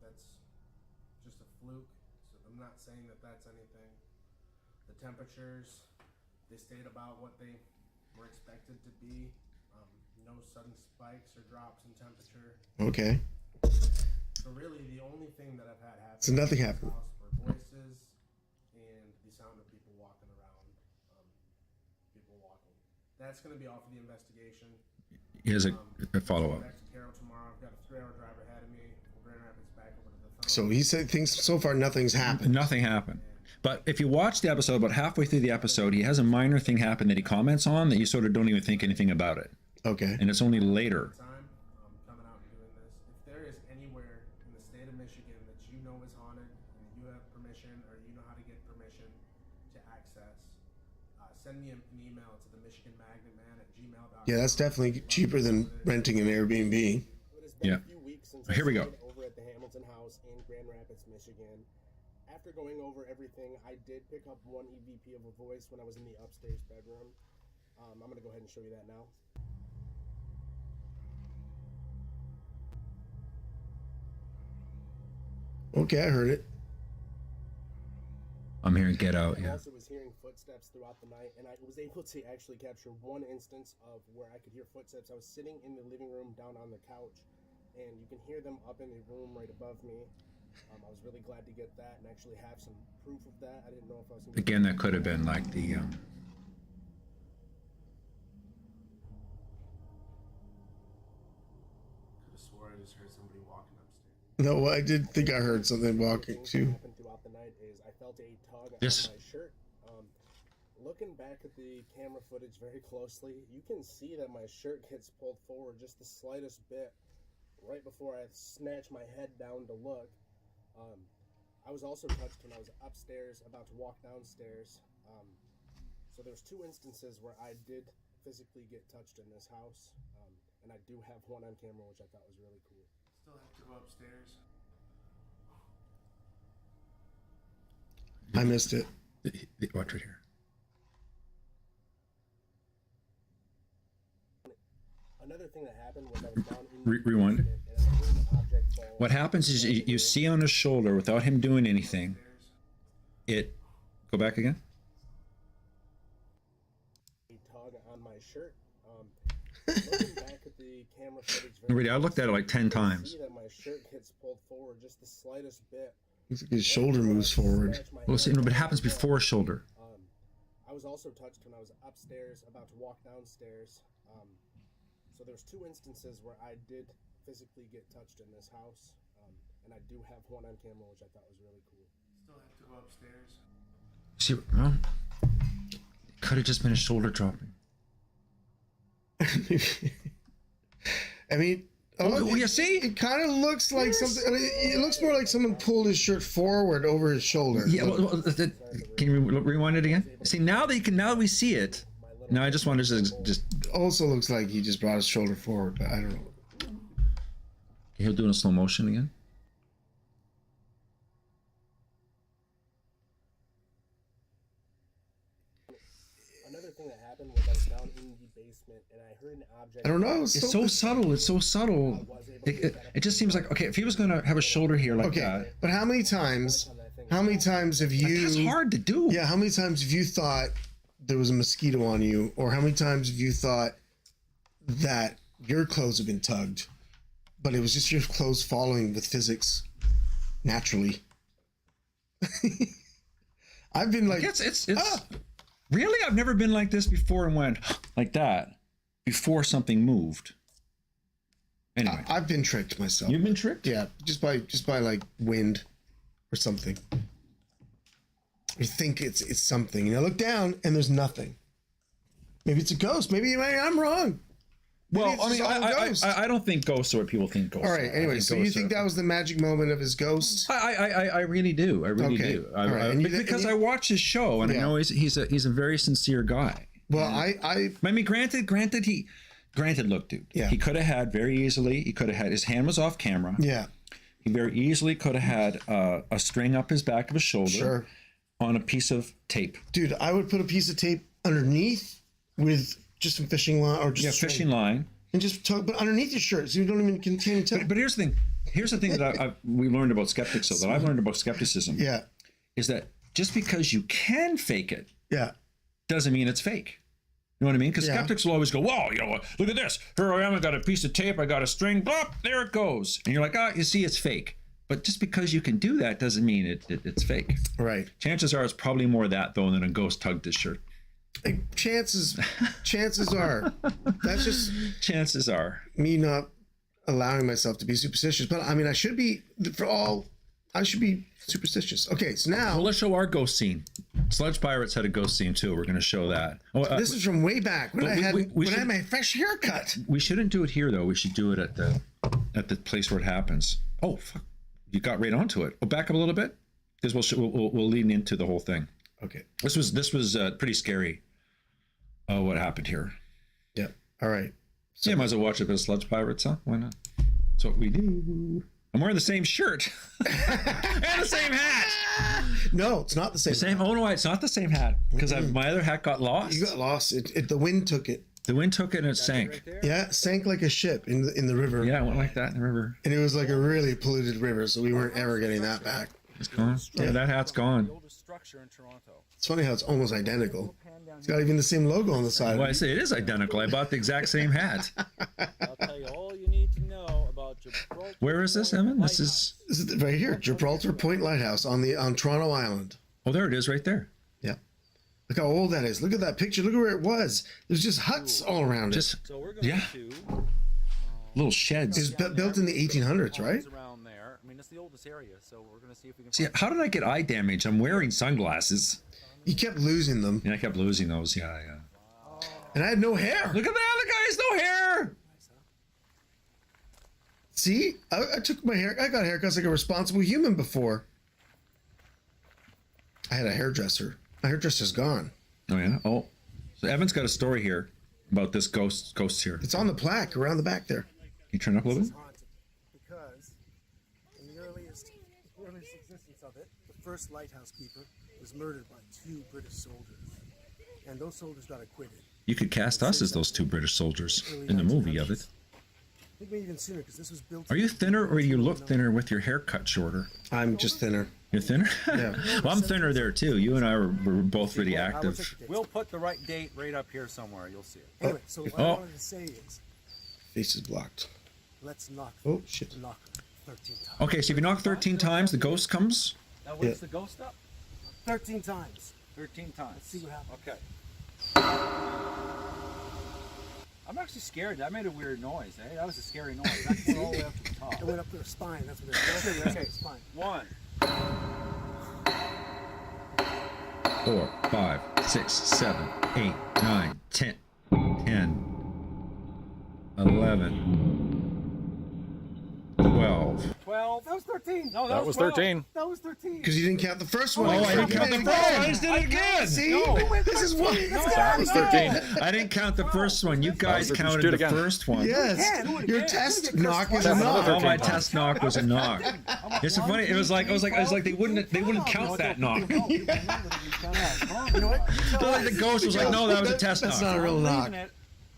that's just a fluke. So I'm not saying that that's anything. The temperatures, they stayed about what they were expected to be. No sudden spikes or drops in temperature. Okay. So really, the only thing that I've had happen So nothing in this happened. house were voices and the sound of people walking around. People walking. That's going to be off of the investigation. He has a follow up. Back to Carroll tomorrow. I've got a 3-hour drive ahead of me from Grand Rapids back over to the phone. So he said things so far nothing's happened. Nothing happened. But if you watch the episode, about halfway through the episode, he has a minor thing happen that he comments on that you sort of don't even think anything about it. Okay. And it's only later. Time coming out and doing this. If there is anywhere in the state of Michigan that you know is haunted and you have permission or you know how to get permission to access, send me an email to the michiganmagnetman@gmail.com. Yeah, that's definitely cheaper than renting an Airbnb. It has been Yeah. a few weeks since Here we go. stayed over at the Hamilton House in Grand Rapids, Michigan. After going over everything, I did pick up one EVP of a voice when I was in the upstairs bedroom. I'm going to go ahead and show you that now. Okay, I heard it. I'm hearing Get Out, I yeah. also was hearing footsteps throughout the night, and I was able to actually capture one instance of where I could hear footsteps. I was sitting in the living room down on the couch, and you can hear them up in the room right above me. I was really glad to get that and actually have some proof of that. I didn't know if I was going to Again, that could have been like the just heard somebody walking upstairs. No, I did think I heard something walking What too. happened throughout the night is I felt a tug Yes. on my shirt. Looking back at the camera footage very closely, you can see that my shirt gets pulled forward just the slightest bit right before I snatch my head down to look. I was also touched when I was upstairs, about to walk downstairs. So there's 2 instances where I did physically get touched in this house, and I do have one on camera, which I thought was really cool. Still have to go upstairs. I missed it. Watch right here. Another thing that happened was I was down in Rewind. and I heard an object fall. What happens is you see on his shoulder without him doing anything. It go back again. A tug on my shirt. Looking back at the camera footage, Really, I looked at it like 10 you can times. see that my shirt gets pulled forward just the slightest bit. Looks like his shoulder moves forward. Well, see, no, but it happens before shoulder. I was also touched when I was upstairs, about to walk downstairs. So there's 2 instances where I did physically get touched in this house, and I do have one on camera, which I thought was really cool. Still have to go upstairs. See, well, it could have just been his shoulder dropping. I mean, Oh, you see? it kind of looks like something. I mean, it looks more like someone pulled his shirt forward over his shoulder. Yeah. Can you rewind it again? See, now that you can, now we see it. Now I just want to just Also looks like he just brought his shoulder forward, but I don't know. he'll do it in slow motion again. Another thing that happened was I was down in the basement and I heard an object. I don't know. It's so subtle. It's so subtle. It just seems like, okay, if he was gonna have a shoulder here like Okay, that, but how many times have you? that's hard to do. Yeah, how many times have you thought there was a mosquito on you, or how many times have you thought that your clothes have been tugged, but it was just your clothes following with physics naturally? I've been like, It's really, I've never been like this before and went like that before something moved. Anyway, I've been tricked myself. you've been tricked. Yeah, just by like wind or something. You think it's something, and I look down and there's nothing. Maybe it's a ghost. Maybe I'm wrong. Maybe Well, it's I mean, just all ghosts. I don't think ghosts are what people think ghosts. All right. are. I Anyway, so you ghosts think are- that was the magic moment of his ghost? I really do. I really Okay. do. All right. And you- Because and you- I watch his show and I Yeah. know he's a very sincere guy. Well, I mean, granted, look, dude. Yeah. He could have had very easily. He could have had his hand was off camera. yeah, He very easily could have had a string up his back of his shoulder sure, on a piece of tape. dude. I would put a piece of tape underneath with just some fishing line or just Yeah, string, fishing line. and just tug, but underneath your shirt, so you don't even contain tug. But here's the thing. Here's the thing that we learned about skeptics, though, that I've learned about skepticism, Yeah, is that just because you can fake it yeah, doesn't mean it's fake. You know what I mean? Because Yeah. skeptics will always go, "Whoa, you know, look at this. Here I am. I got a piece of tape. I got a string. Blop, there it goes." And you're like, "Ah, you see, it's fake." But just because you can do that doesn't mean it's fake. right. Chances are it's probably more that though than a ghost tugged his shirt. Like, chances are that's just Chances are. me not allowing myself to be superstitious. But I mean, I should be superstitious. Okay, so now Well, let's show our ghost scene. Sludge Pirates had a ghost scene too. We're going to show that. Oh, this is from way back when but I had we I should- had my fresh haircut. we shouldn't do it here though. We should do it at the place where it happens. Oh, fuck. You got right onto it. Well, back up a little bit because we'll lean into the whole thing. Okay. This was pretty scary. Oh, what happened here? Yeah. All right. So you might as well watch it with Sludge Pirates, huh? Why not? That's what we do. I'm wearing the same shirt and the same hat. No, it's not the same. The same. Oh no, it's not the same hat because my other hat got lost. You got lost. The wind took it. The wind took it and it sank. Yeah, it sank like a ship in the river. Yeah, it went like that in the river. And it was like a really polluted river, so we weren't ever getting that back. It's gone. Yeah, that hat's gone. Structure in Toronto. It's funny how it's almost identical. It's got even the same logo on the side. Well, I say it is identical. I bought the exact same hat. I'll tell you all you need to know about Gibraltar. Where is this, Evan? This is. This is right here, Gibraltar Point Lighthouse on Toronto Island. Oh, there it is, right there. Yeah. Look how old that is. Look at that picture. Look at where it was. There's just huts all around it. Just So we're going Yeah. to little sheds. It's built in the 1800s, right? Around there. I mean, it's the oldest area, so we're gonna see if we can. See, how did I get eye damage? I'm wearing sunglasses. You kept losing them. Yeah, I kept losing those. Yeah. And I had no hair. Look at that. The guy has no hair. See, I took my hair. I got haircuts like a responsible human before. I had a hairdresser. My hairdresser's gone. Oh yeah. Oh, so Evan's got a story here about this ghost here. It's on the plaque around the back there. Can you turn it up a little bit? Haunted because in the earliest existence of it, the first lighthouse keeper was murdered by 2 British soldiers, and those soldiers got acquitted. You could cast us as those 2 British soldiers in the movie of it. I think maybe even sooner because this was built. Are you thinner or you look thinner with your hair cut shorter? I'm just thinner. You're thinner? Yeah. Well, I'm thinner there too. You and I were both really active. We'll put the right date right up here somewhere. You'll see it. Anyway, so what I wanted to say is, Face is blocked. let's knock. Oh, shit. Knock 13 times. Okay, so if you knock 13 times, the ghost comes. Now wakes the ghost up. 13 times. 13 times. Let's see what happens. Okay. I'm actually scared. That made a weird noise, eh? That was a scary noise. That went all the way up to the top. It went up to her spine. That's what it is. Okay, spine. 1. 4, 5, 6, 7, 8, 9, 10, 11, 12. 12. That was 13. No, That was 13. That was 13. Because you didn't count the first one. Oh, I didn't count the first one. I just did it again. See? No. This is what. That was 13. I didn't count the first one. You guys Let's do counted it the again. first one. Yes. Your again. test knock is a That's knock. another Oh, my 13 times. test knock was a knock. It's so funny. It was like they wouldn't count that knock. You know what? Like the ghost was like, no, that was a test That's knock. not a real knock.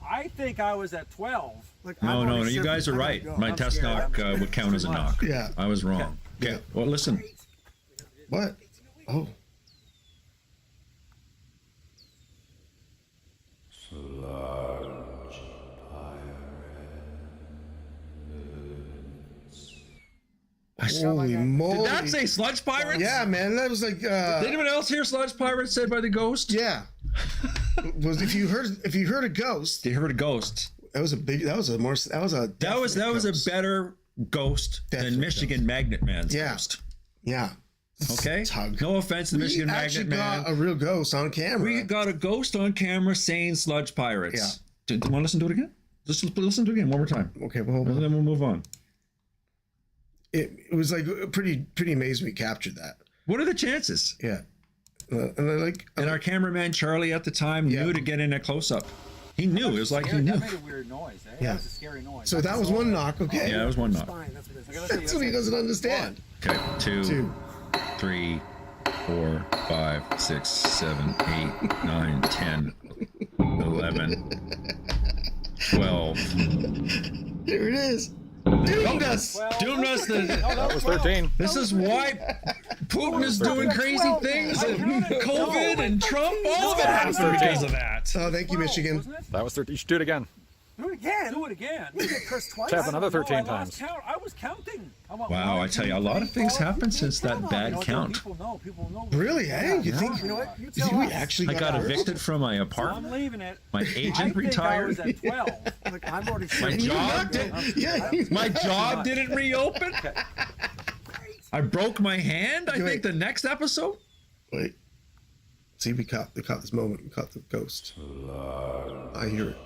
I think I was at 12. Like, No, I'm no, already you shivering. guys are I gotta right. go. My I'm test scared. knock would count as a knock. Yeah. I was wrong. Okay. Well, listen. What? Oh. Holy moly. Did that say Sludge Pirates? Yeah, man. That was like Did anyone else hear Sludge Pirates said by the ghost? yeah. Was if you heard a ghost, They heard a ghost. that was a That was a better ghost Definite than Michigan Magnet Man's Yeah. ghost. Yeah. Okay? Tug. No offense to the Michigan We actually Magnet Man. got a real ghost on camera. We got a ghost on camera saying Sludge Pirates. Do you want to listen to it again? Just listen to it again one more time. Okay, well, hold And on. then we'll move on. It was like pretty amazed we captured that. What are the chances? Yeah. And I like And our cameraman Charlie at the time Yeah. knew to get in a close up. He knew. It was like he Scary. knew. That made a weird noise, eh? Yeah. That was a scary noise. so that was one knock, okay? Yeah, that was one knock. Spine. That's what it is. That's what he doesn't understand. Okay, 2, Two. 3, 4, 5, 6, 7, 8, 9, 10, 11, 12. There it is. Doomed us. Doomed us. That was 13. This is why Putin is doing crazy things and COVID and Trump. All of it happened because of that. Oh, thank you, Michigan. Wasn't it? That was 13. You should do it again. Do it again. Do it again. You get cursed twice. Tap another 13 No, I lost times. count. I was counting. I went Wow, 1, I tell you, a 2, lot of 3, things 4. happened since that bad count. People know. People know. Really, eh? You think? You know what? You You tell think we us. actually I got, got ours? evicted from my I'm apartment. leaving it. My I agent think I retired. was at 12. Like, I'm already My shivering. job did. Yeah. My job didn't reopen. I broke my hand. I Wait. think the next episode. Wait. See, we caught this moment. We caught the ghost. I hear it.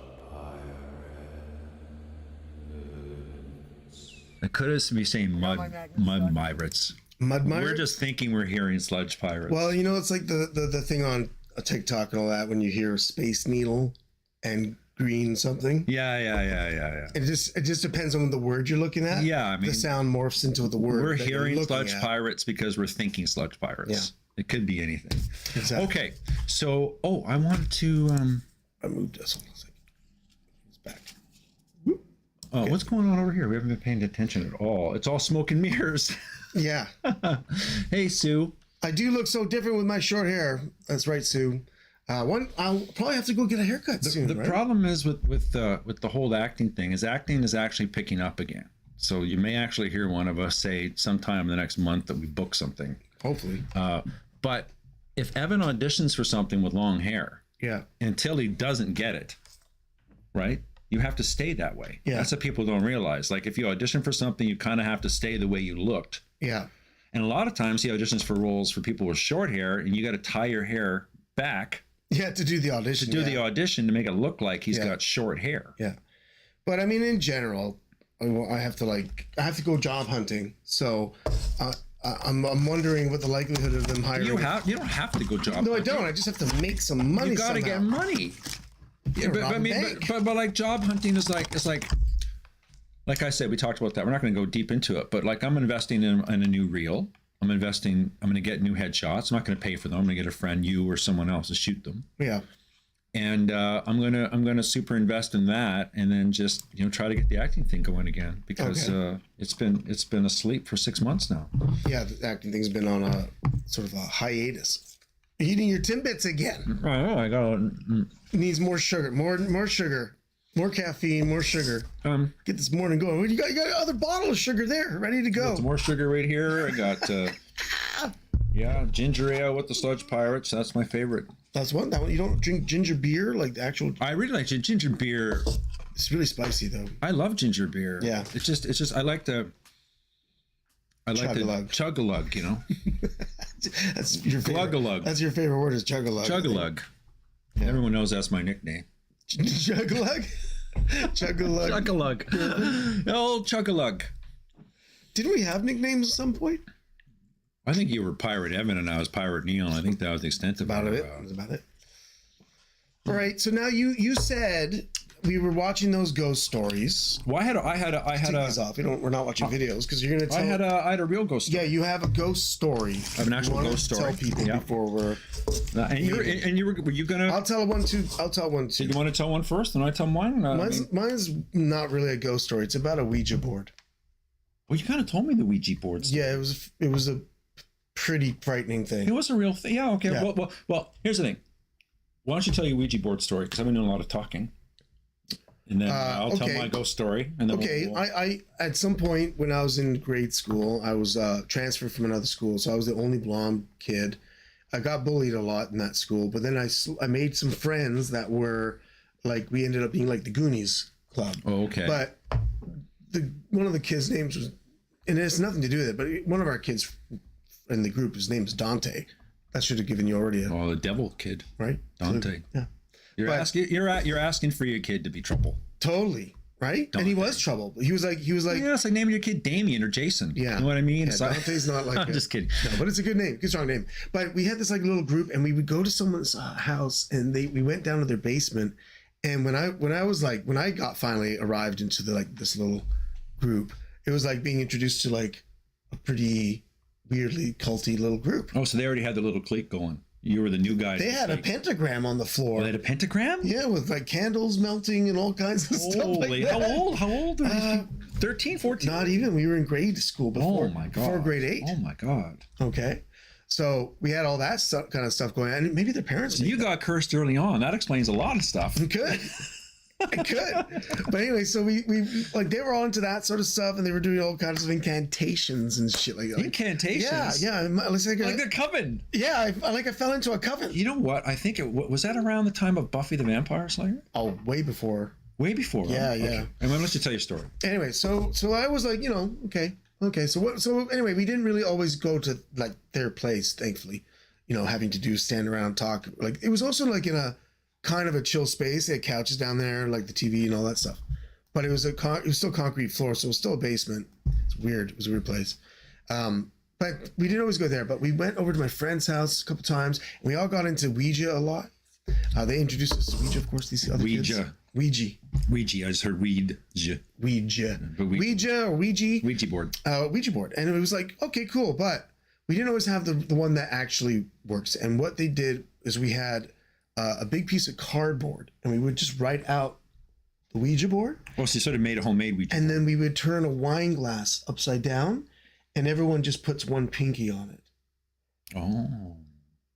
I could have be saying mud pirates. Mud mire? We're just thinking we're hearing Sludge Pirates. Well, you know, it's like the thing on TikTok and all that when you hear Space Needle and green something. yeah. It just depends on the word you're looking at. Yeah, I mean, the sound morphs into the word. We're that you're hearing looking Sludge at. Pirates because we're thinking Sludge Pirates. Yeah. It could be anything. Exactly. Okay, so I wanted to. I moved this. Hold on a second. It's back. What's going on over here? We haven't been paying attention at all. It's all smoke and mirrors. Yeah. Hey, Sue. I do look so different with my short hair. That's right, Sue. I'll probably have to go get a haircut soon. The right? problem is with the whole acting thing is acting is actually picking up again. So you may actually hear one of us say sometime in the next month that we book something. Hopefully. But if Evan auditions for something with long hair, Yeah. until he doesn't get it, right? you have to stay that way. Yeah. That's what people don't realize. Like if you audition for something, you kind of have to stay the way you looked. Yeah. And a lot of times he auditions for roles for people with short hair, and you got to tie your hair back Yeah, to do the audition. to do the audition to make it look like he's Yeah. got short hair. Yeah. But I mean, in general, I have to go job hunting. So I'm wondering what the likelihood of them hiring. You don't have to go job. No, I hunting. don't. I just have to make some money. You got to somehow. get money. Yeah, but rob I a mean, bank. but like job hunting is like I said, we talked about that. We're not going to go deep into it, but like I'm investing in a new reel. I'm going to get new headshots. I'm not going to pay for them. I'm going to get a friend, you or someone else, to shoot them. Yeah. And I'm gonna super invest in that, and then just try to get the acting thing going again, because it's been asleep for 6 months now. Yeah, the acting thing's been on a sort of a hiatus. Eating your Timbits again. I know. I got Needs more sugar, more sugar, more caffeine, more sugar. Get this morning going. You got another bottle of sugar there, ready to go. some more sugar right here. I got ginger ale with the Sludge Pirates. That's my favorite. That's one. That one. You don't drink ginger beer, like the actual. I really like ginger beer. It's really spicy though. I love ginger beer. Yeah. It's just I like the Chug-a-lug. chug-a-lug, That's your favorite. Glug-a-lug. That's your favorite word is chug-a-lug. Chug-a-lug. Everyone knows that's my nickname. Chug-a-lug. Chug-a-lug. Chug-a-lug. Old chug-a-lug. Didn't we have nicknames at some point? I think you were Pirate Evan and I was Pirate Neil. I think that was the extent of About it. That was about it. All right. So now you said we were watching those ghost stories. Well, I had Take these off. We're not watching videos because you're gonna tell. I had a real ghost story. Yeah, you have a ghost story. I have an actual You wanna ghost story. Tell people Yeah. before we're. Were you gonna? I'll tell one too. Do you want to tell one first, and I tell mine? Mine's not really a ghost story. It's about a Ouija board. Well, you kind of told me the Ouija boards. Yeah, it was a pretty frightening It thing. was a real thing. Yeah. Okay. Yeah. Well. Here's the thing. Why don't you tell your Ouija board story? Because I've been doing a lot of talking, and then I'll tell okay. my ghost story. And then Okay, I at some point when I was in grade school, I was transferred from another school, so I was the only blonde kid. I got bullied a lot in that school, but then I made some friends that were like, we ended up being like the Goonies club. Oh, okay. But one of the kids' names was, and it has nothing to do with it, but one of our kids in the group, his name is Dante. That should have given you already the devil kid, right? Dante. Yeah. You're asking for your kid to be trouble. Totally. Right? And he was trouble. He was like, Yeah, it's like naming your kid Damien or Jason. Yeah. You know what I mean? Yeah, Dante's not like I'm it. just kidding. No, but it's a good name, good strong name. But we had this like little group, and we would go to someone's house, and we went down to their basement. And when I got finally arrived into this little group, it was like being introduced to like a pretty weirdly culty little group. Oh, so they already had the little clique going. You were the new guy. They had a pentagram on the floor. They had a pentagram? Yeah, with like candles melting and all kinds of stuff like that. How old are these people? 13, 14? Not even. We were in grade school before. Oh my God. Before grade 8. Oh my God. Okay. So we had all that kind of stuff going on. And maybe their parents. So you got cursed early on. That explains a lot of stuff. It could. It could. But anyway, so we like they were all into that sort of stuff, and they were doing all kinds of incantations and shit like that. Incantations? Yeah. It's like Like a coven. yeah, I fell into a coven. You know what? I think was that around the time of Buffy the Vampire Slayer? Oh, way before. Way before. Yeah, huh? yeah. Okay. And let you tell your story. Anyway, so I was like, okay. So anyway, we didn't really always go to like their place, thankfully. Having to stand around and talk. Like it was also like in a kind of a chill space. They had couches down there, like the TV and all that stuff. But it was still concrete floor, so it was still a basement. It's weird. It was a weird place. But we didn't always go there. But we went over to my friend's house a couple times, and we all got into Ouija a lot. They introduced us to Ouija, of course. These other kids. Ouija. I just heard Ouija. But Ouija or Ouija. Ouija board. Ouija board. And it was like, okay, cool. But we didn't always have the one that actually works. And what they did is we had a big piece of cardboard, and we would just write out the Ouija board. Oh, so you sort of made a homemade Ouija And board. then we would turn a wine glass upside down, and everyone just puts one pinky on it. Oh.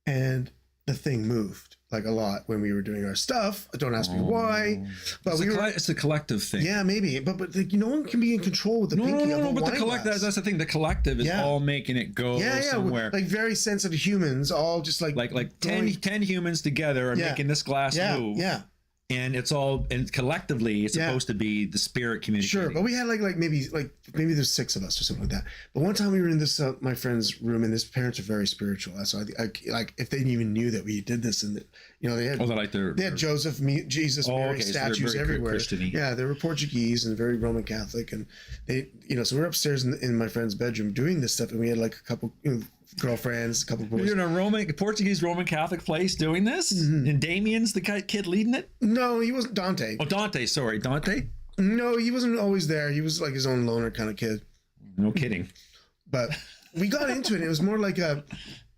And the thing moved like a lot when we were doing our stuff. Don't ask me why. But It's a collective thing. yeah, maybe. But like, no one can be in control with the pinky of a but the wine collective, glass. that's the thing. The collective is all making it go somewhere. Like very sensitive humans, all just like 10 humans together are making this glass move. Yeah. and it's all, and collectively it's supposed to be the spirit communicating. Sure, but we had maybe there's 6 of us or something like that. But one time we were in this my friend's room, and his parents are very spiritual. So I like if they even knew that we did this, and they had they had Joseph, Jesus, Mary statues everywhere. Christian-y. Yeah, they were Portuguese and very Roman Catholic, and they so we're upstairs in my friend's bedroom doing this stuff, and we had like a couple girlfriends, a couple boys. You're in a Portuguese Roman Catholic place doing this, and Damien's the kid leading it. No, he wasn't. Dante. Oh, Dante. Sorry, Dante. No, he wasn't always there. He was like his own loner kind of kid. No kidding. But we got into it. It was more like a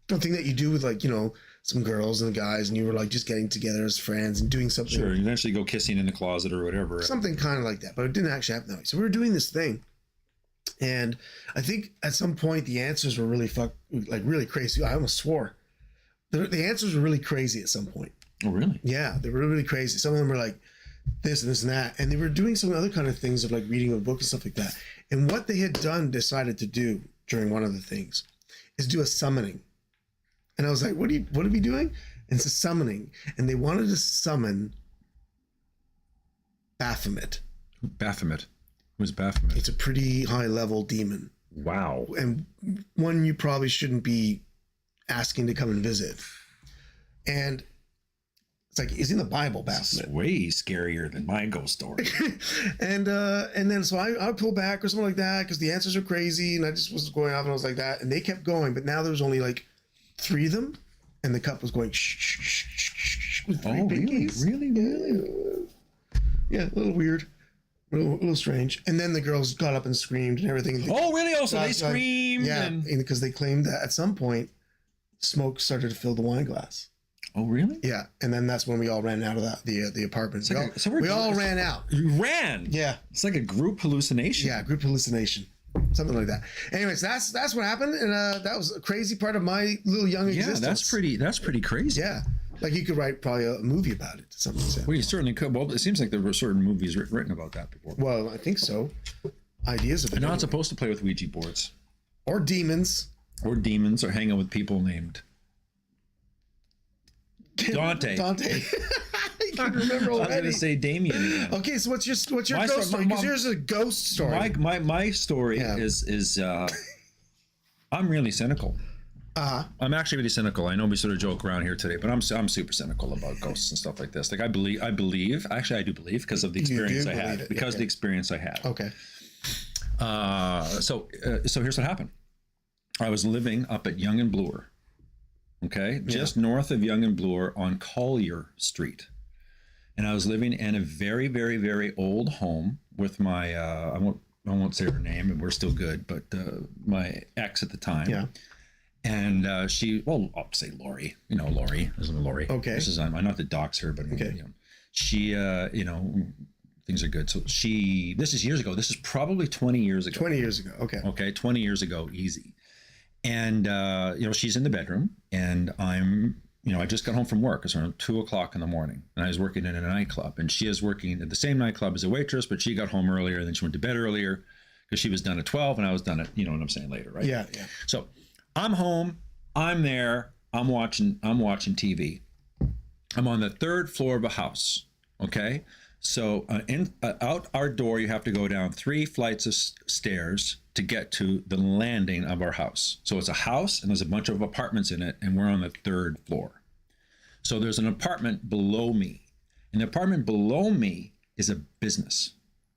thing that you do with some girls and guys, and you were like just getting together as friends and doing something. Sure, you eventually go kissing in the closet or whatever. Something kind of like that, but it didn't actually happen that way. So we were doing this thing. And I think at some point the answers were really really crazy. I almost swore. The answers were really crazy at some point. Oh, really? Yeah, they were really crazy. Some of them were like this and this and that. And they were doing some other kind of things of like reading a book and stuff like that. And what they had decided to do during one of the things is do a summoning. And I was like, what are we doing? And it's a summoning. And they wanted to summon Baphomet. Baphomet. Who's Baphomet? It's a pretty high level demon. Wow. And one you probably shouldn't be asking to come and visit. And it's like, it's in the Bible, Baphomet. It's way scarier than my ghost story. and then so I pulled back or something like that because the answers are crazy, and I just was going off and I was like that, and they kept going, but now there was only like 3 of them, and the cup was going shh, shh, shh, shh, shh, with 3 pinkies. Really? Yeah, a little weird. A little strange. And then the girls got up and screamed and everything. Oh, really? Oh, so they screamed? Yeah, because they claimed that at some point, smoke started to fill the wine glass. Oh, really? Yeah, and then that's when we all ran out of the apartment. We all ran out. You ran? Yeah. It's like a group hallucination. Yeah, group hallucination. Something like that. Anyways, that's what happened, and that was a crazy part of my little young existence. Yeah, that's pretty crazy. Yeah. Like you could write probably a movie about it to some extent. Well, you certainly could. Well, it seems like there were certain movies written about that before. Well, I think so. Ideas of it. You're not supposed to play with Ouija boards. Or demons. Or hang out with people named Dante. Dante. You can remember already. I was going to say Damien again. Okay, so what's your ghost story? Because yours is a ghost story. My story is I'm really cynical. I'm actually really cynical. I know we sort of joke around here today, but I'm super cynical about ghosts and stuff like this. Like I believe, actually I do believe because of the experience I had. The experience I had. Okay. So here's what happened. I was living up at Yonge and Bloor. Okay, just north of Yonge and Bloor on Collier Street. And I was living in a very, very, very old home with my I won't say her name, and we're still good, but my ex at the time. Yeah. And I'll say Lori. You know, Lori. This is Lori. Okay. I'm not to dox her, but okay. She, things are good. So this is years ago. This is probably 20 years ago. 20 years ago. Okay. Okay, 20 years ago, easy. And she's in the bedroom, and I'm, I just got home from work. It's around 2:00 in the morning, and I was working in a nightclub, and she is working at the same nightclub as a waitress, but she got home earlier, and then she went to bed earlier because she was done at 12, and I was done at, you know what I'm saying, later, right? Yeah. So I'm home, I'm there, I'm watching TV. I'm on the 3rd floor of a house, okay? So out our door, you have to go down 3 flights of stairs to get to the landing of our house. So it's a house and there's a bunch of apartments in it, and we're on the 3rd floor. So there's an apartment below me, and the apartment below me is a business.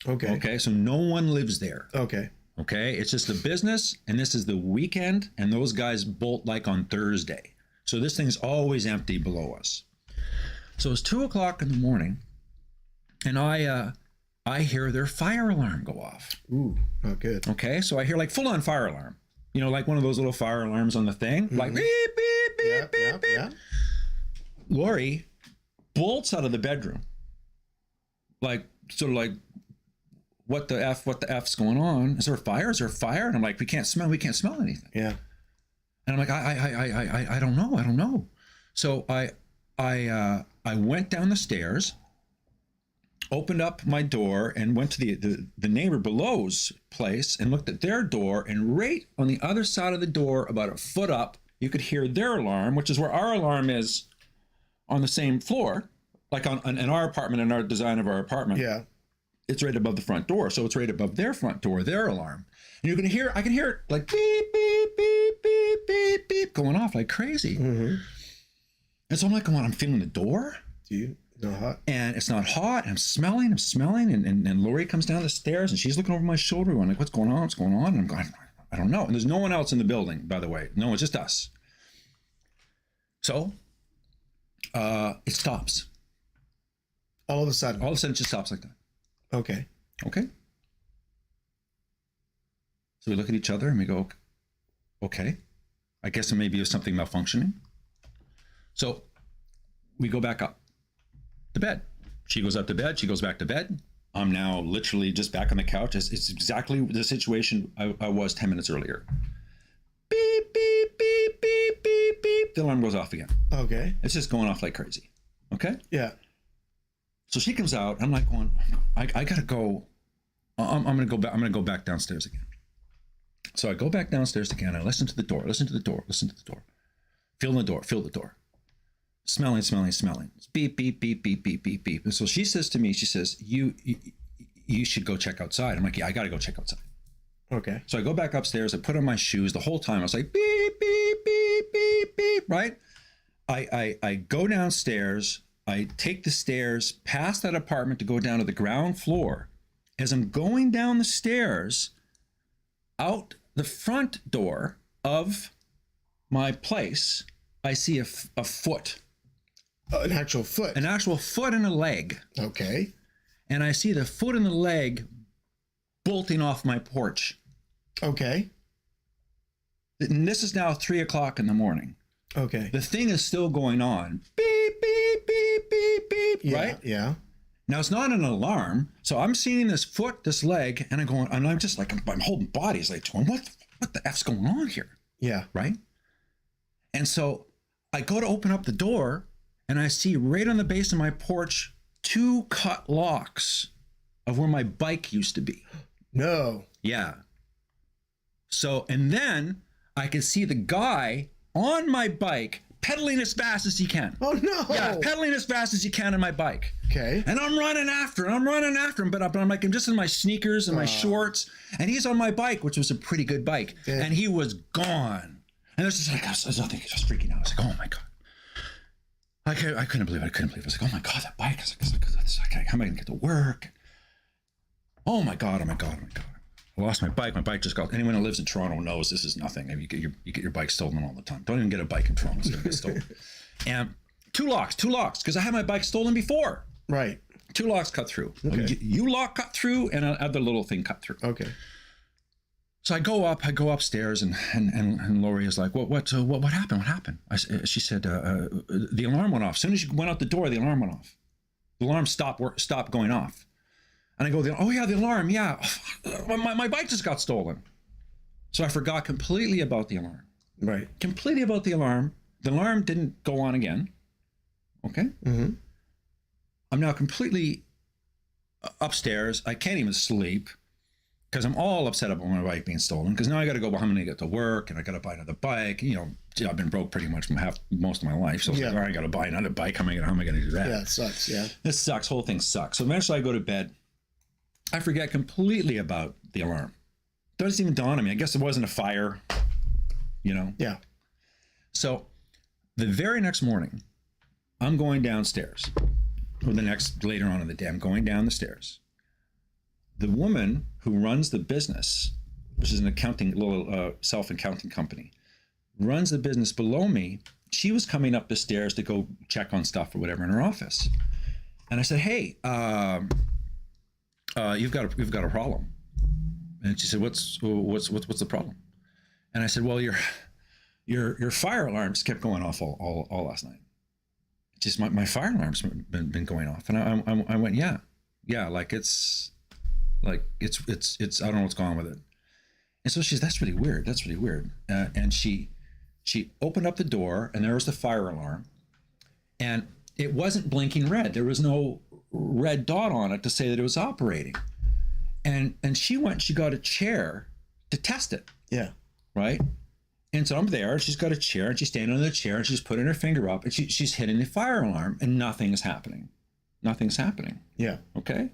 Okay. Okay, so no one lives there. Okay. Okay, it's just a business, and this is the weekend, and those guys bolt like on Thursday. So this thing's always empty below us. So it's 2:00 in the morning, and I hear their fire alarm go off. Ooh, not good. Okay, so I hear like full-on fire alarm. You know, like one of those little fire alarms on the thing, like beep, beep, beep, beep, beep. Yeah. Lori bolts out of the bedroom, like sort of like, what the F's going on? Is there a fire? Is there a fire? And I'm like, we can't smell anything. Yeah. And I'm like, I don't know. So I went down the stairs, opened up my door, and went to the neighbor below's place and looked at their door, and right on the other side of the door, about a foot up, you could hear their alarm, which is where our alarm is on the same floor, like in our apartment, in our design of our apartment, Yeah. it's right above the front door. So it's right above their front door, their alarm. And I can hear it like beep, beep, beep, beep, beep, beep, going off like crazy. Mm-hmm. And so I'm like, I'm feeling the door. Do you know hot? And it's not hot. I'm smelling. And Lori comes down the stairs and she's looking over my shoulder going like, what's going on? What's going on? And I'm going, I don't know. And there's no one else in the building, by the way. No, it's just us. So it stops. All of a sudden. All of a sudden it just stops like that. Okay. Okay. So we look at each other and we go, okay. I guess maybe it was something malfunctioning. So we go back up to bed. She goes up to bed. She goes back to bed. I'm now literally just back on the couch. It's exactly the situation I was 10 minutes earlier. Beep, beep, beep, beep, beep, beep. The alarm goes off again. Okay. It's just going off like crazy. Okay? Yeah. So she comes out. I'm like going, I gotta go. I'm gonna go back. I'm gonna go back downstairs again. So I go back downstairs again. I listen to the door. Listen to the door. Listen to the door. Feel the door. Feel the door. Smelling. It's beep, beep, beep, beep, beep, beep, beep. And so she says to me, she says, you should go check outside. I'm like, yeah, I gotta go check outside. Okay. So I go back upstairs. I put on my shoes. The whole time I was like, beep, beep, beep, beep, beep. Right? I go downstairs. I take the stairs past that apartment to go down to the ground floor. As I'm going down the stairs, out the front door of my place, I see a foot. An actual foot. An actual foot and a leg. Okay. And I see the foot and the leg bolting off my porch. Okay. And this is now 3 o'clock in the morning. Okay. The thing is still going on. Beep, beep, beep, beep, beep. Yeah, right? Yeah. Now it's not an alarm. So I'm seeing this foot, this leg, and I'm just like, I'm holding bodies like, what the F's going on here? Yeah. Right? And so I go to open up the door and I see right on the base of my porch 2 cut locks of where my bike used to be. No. Yeah. So, and then I can see the guy on my bike pedaling as fast as he can. Oh no. Yeah, pedaling as fast as he can on my bike. Okay. And I'm running after him, but I'm like, I'm just in my sneakers and my shorts, and he's on my bike, which was a pretty good bike, Yeah. and he was gone. And it's just like, I was just freaking out. I was like, oh my God. I couldn't believe it. I was like, oh my God, that bike. I was like, how am I going to get to work? Oh my God. I lost my bike. My bike just got, anyone who lives in Toronto knows this is nothing. I mean, you get your bike stolen all the time. Don't even get a bike in Toronto. It's going to get stolen. And two locks, because I had my bike stolen before. Right. 2 locks cut through. Okay. You lock cut through and another little thing cut through. Okay. So I go upstairs and Lori is like, what happened? What happened? She said, the alarm went off. As soon as she went out the door, the alarm went off. The alarm stopped going off. And I go, oh yeah, the alarm. Yeah. My bike just got stolen. So I forgot completely about the alarm. Right. Completely about the alarm. The alarm didn't go on again. Okay. Mm-hmm. I'm now completely upstairs. I can't even sleep because I'm all upset about my bike being stolen. Because now I got to go. Well, I'm going to get to work, and I got to buy another bike. You know, I've been broke pretty much most of my life. So it's like, all right, I got to buy another bike. How am I going to do that? Yeah, it sucks. Yeah. This sucks. Whole thing sucks. So eventually, I go to bed. I forget completely about the alarm. Doesn't even dawn on me. I guess it wasn't a fire. You know. Yeah. So the very next morning, I'm going downstairs. Or later on in the day, I'm going down the stairs. The woman who runs the business, which is an little self-accounting company, runs the business below me. She was coming up the stairs to go check on stuff or whatever in her office. And I said, hey, you've got a problem. And she said, what's the problem? And I said, well, your fire alarms kept going off all last night. Just my fire alarm's been going off, and I went, yeah, it's I don't know what's going on with it. And so that's really weird. And she opened up the door, and there was the fire alarm, and it wasn't blinking red. There was no red dot on it to say that it was operating. And she got a chair to test it. Yeah. Right. And so I'm there, and she's got a chair, and she's standing on the chair, and she's putting her finger up, and she's hitting the fire alarm, and nothing is happening. nothing's happening. Yeah. Okay.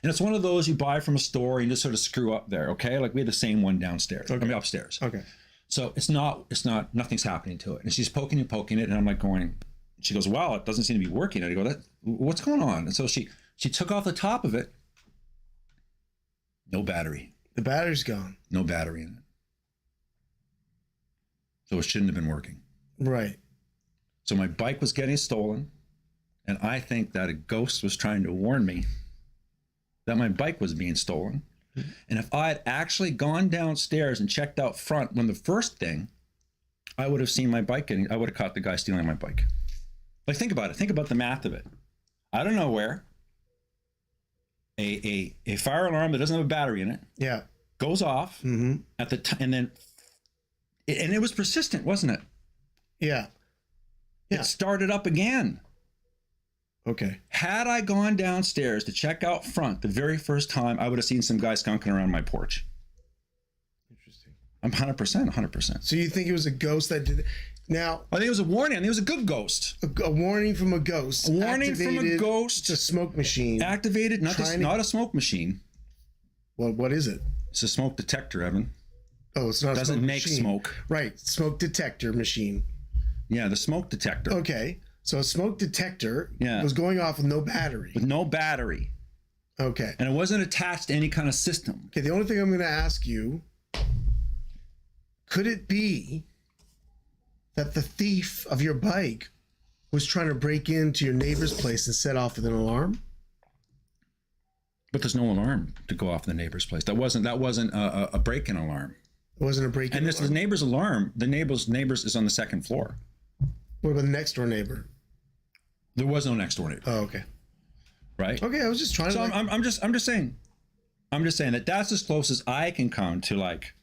And it's one of those you buy from a store and you just sort of screw up there. Okay. Like we had the same one downstairs. Okay. I mean, upstairs. Okay. So nothing's happening to it. And she's poking it. And I'm like going, she goes, wow, it doesn't seem to be working. And I go, what's going on? And so she took off the top of it. No battery. The battery's gone. No battery in it. So it shouldn't have been working. Right. So my bike was getting stolen. And I think that a ghost was trying to warn me that my bike was being stolen. And if I had actually gone downstairs and checked out front when the first thing, I would have seen my bike I would have caught the guy stealing my bike. Like, think about it. Think about the math of it. I don't know where a fire alarm that doesn't have a battery in it Yeah. goes off at the time, and then it was persistent, wasn't it? Yeah. Yeah. It started up again. Okay. Had I gone downstairs to check out front the very first time, I would have seen some guy skunking around my porch. Interesting. I'm 100%. So you think it was a ghost that did it? Now, I think it was a warning. I think it was a good ghost. a warning from a ghost. A warning from a activated ghost. The smoke machine. Activated, not a smoke machine. Well, what is it? It's a smoke detector, Evan. Oh, it's not a Doesn't smoke make machine. smoke. Right. Smoke detector machine. Yeah, the smoke detector. Okay. So a smoke detector Yeah. was going off with no battery. With no battery. Okay. And it wasn't attached to any kind of system. Okay, the only thing I'm going to ask you, could it be that the thief of your bike was trying to break into your neighbor's place and set off with an alarm? But there's no alarm to go off the neighbor's place. That wasn't a break-in alarm. It wasn't a break-in And this alarm? the neighbor's alarm. The neighbor's is on the second floor. What about the next door neighbor? There was no next door neighbor, Oh, okay. right? Okay, I was just trying So to... I'm just saying that that's as close as I can come to like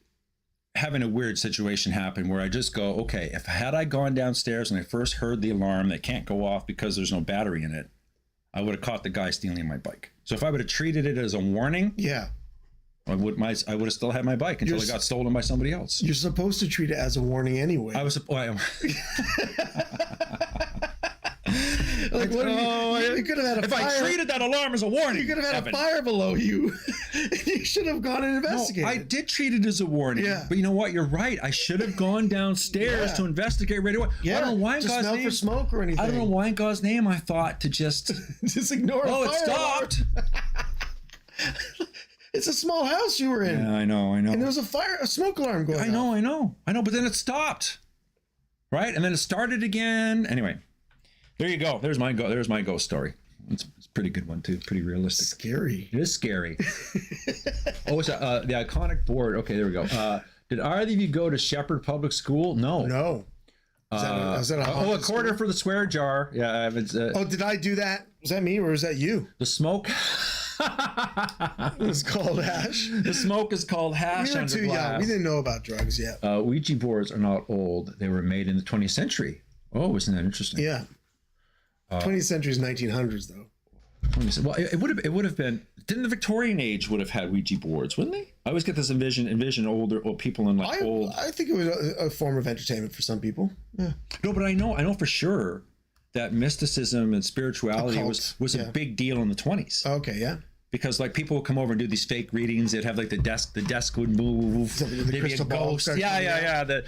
having a weird situation happen where I just go, okay, had I gone downstairs and I first heard the alarm that can't go off because there's no battery in it, I would have caught the guy stealing my bike. So if I would have treated it as a warning, Yeah. I would have still had my bike until it got stolen by somebody else. You're supposed to treat it as a warning anyway. Like, what you could have had a if fire. I treated that alarm as a warning, You could have had Evan. a fire below you. You should have gone and No, investigated. I did treat it as a warning. Yeah. But you know what? You're right. I should have gone downstairs Yeah. to investigate right away. Yeah. I don't know why in to God's smell name. for smoke or anything. I don't know why in God's name I thought to just. Just ignore Oh, a it fire alarm. stopped. It's a small house you were in. Yeah, I know. And there was a smoke alarm going off. I know. But then it stopped. Right? And then it started again. Anyway, there you go. There's my ghost story. It's a pretty good one too. Pretty realistic. Scary. It is scary. Oh, it's the iconic board. Okay, there we go. Did either of you go to Shepherd Public School? No. No. Is that a haunted a quarter school? for the swear jar. Yeah, it's, Oh, did I do that? Was that me or was that you? the smoke. It was called Ash. The smoke is called hash We were under too young. glass. We didn't know about drugs yet. Ouija boards are not old. They were made in the 20th century. Oh, isn't that interesting? Yeah. 20th century is 1900s though. 20th Well, it would have been. Didn't the Victorian age would have had Ouija boards, wouldn't they? I always get this envision older or people in like old. I think it was a form of entertainment for some people. Yeah. No, but I know for sure that mysticism and spirituality Occult, was yeah. a big deal in the 20s. Okay, yeah. Because like people would come over and do these fake readings. They'd have like the desk would move. The There'd be a crystal ball ghost. starts Yeah. coming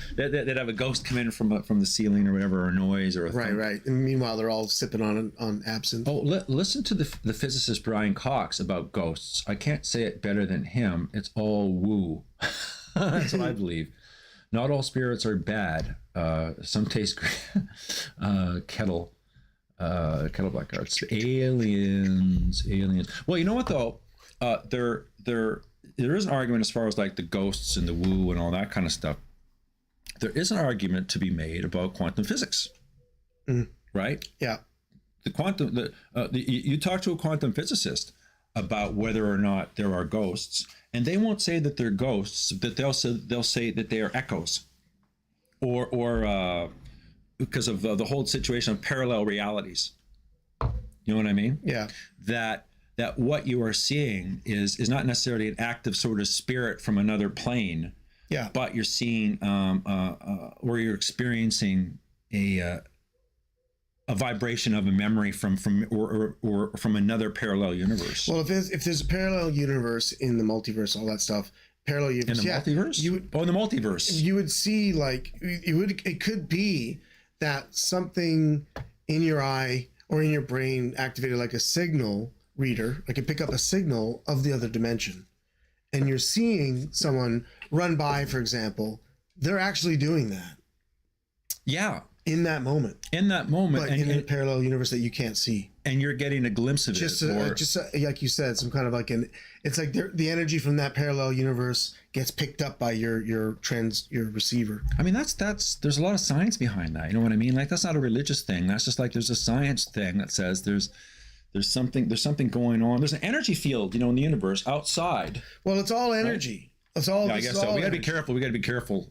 They'd have a ghost come in from the ceiling or whatever, or a noise or a thump. Right. And meanwhile, they're all sipping on absinthe. Oh, listen to the physicist Brian Cox about ghosts. I can't say it better than him. It's all woo. That's what I believe. Not all spirits are bad. Some taste great. Kettle black arts. Aliens. Well, you know what though? There is an argument as far as like the ghosts and the woo and all that kind of stuff. There is an argument to be made about quantum physics, right? Yeah. You talk to a quantum physicist about whether or not there are ghosts, and they won't say that they're ghosts. That they'll say that they are echoes, or because of the whole situation of parallel realities. You know what I mean? Yeah. That what you are seeing is not necessarily an active sort of spirit from another plane. Yeah. But you're seeing or you're experiencing a a vibration of a memory from or from another parallel universe. Well, if there's a parallel universe in the multiverse, all that stuff, parallel universe, In the multiverse? you would, in the multiverse. you would see like it could be that something in your eye or in your brain activated like a signal reader, like it pick up a signal of the other dimension, and you're seeing someone run by, for example, they're actually doing that Yeah. in that moment, But in a parallel universe that you can't see. and you're getting a glimpse of Just it. like you said, some kind of like it's like the energy from that parallel universe gets picked up by your receiver. I mean, that's there's a lot of science behind that. You know what I mean? Like, that's not a religious thing. That's just like there's a science thing that says there's something going on. There's an energy field, in the universe outside. Well, it's all energy. It's all. Yeah, I this guess is so. all We got to be energy. careful. We got to be careful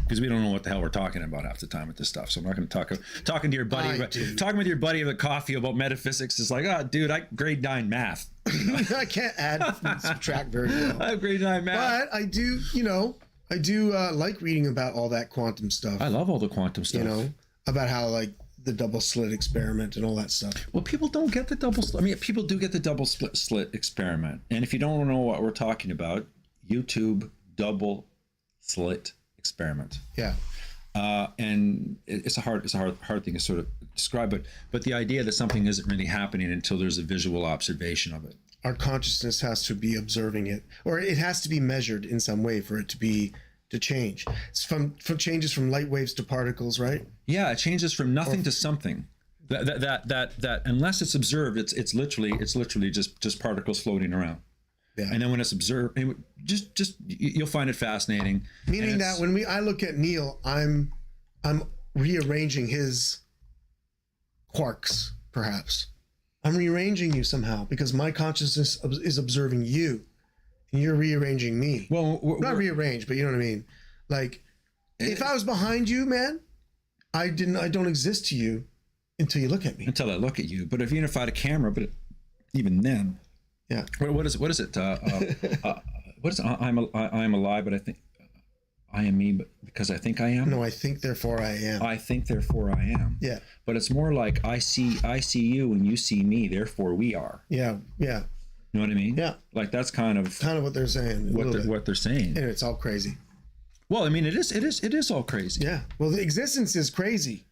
because we don't know what the hell we're talking about half the time with this stuff. So I'm not going to talking to your buddy. Talking with your buddy of the coffee about metaphysics is like, dude, I grade 9 math. I can't add and subtract very well. I have grade 9 math. But I do, like reading about all that quantum stuff. I love all the quantum stuff. About how like the double slit experiment and all that stuff. Well, people don't get the double slit. I mean, people do get the double slit experiment. And if you don't know what we're talking about, YouTube double slit experiment. Yeah. And it's a hard thing to sort of describe, but the idea that something isn't really happening until there's a visual observation of it. Our consciousness has to be observing it, or it has to be measured in some way for it to change. It's from changes from light waves to particles, right? Yeah, it changes from nothing to something. That unless it's observed, it's literally just particles floating around. Yeah. And then when it's observed, you'll find it fascinating. Meaning that when I look at Neil, I'm rearranging his quarks, perhaps. I'm rearranging you somehow because my consciousness is observing you, and you're rearranging me. Well, not rearranged, but you know what I mean. Like, if I was behind you, man, I don't exist to you until you look at me. Until I look at you. But if I had a camera, but even then. Yeah. What is it? What is it? I'm alive, but I think I am me, but because I think I am. No, I think therefore I am. I think therefore I am. Yeah. But it's more like I see you and you see me, therefore we are. Yeah. Yeah. You know what I mean? Yeah. Like that's kind of what they're saying. What they're saying. And it's all crazy. Well, I mean, it is all crazy. Yeah. Well, the existence is crazy.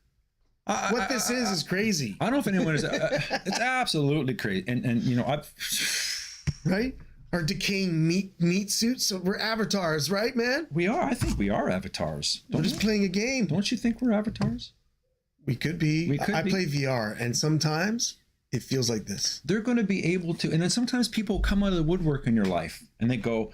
What this is crazy. I don't know if anyone is. It's absolutely crazy, and I've right. Our decaying meat suits. So we're avatars, right, man? We are. I think we are avatars. We're just playing a game. Don't you think we're avatars? We could be. I play VR, and sometimes it feels like this. They're going to be able to, and then sometimes people come out of the woodwork in your life, and they go,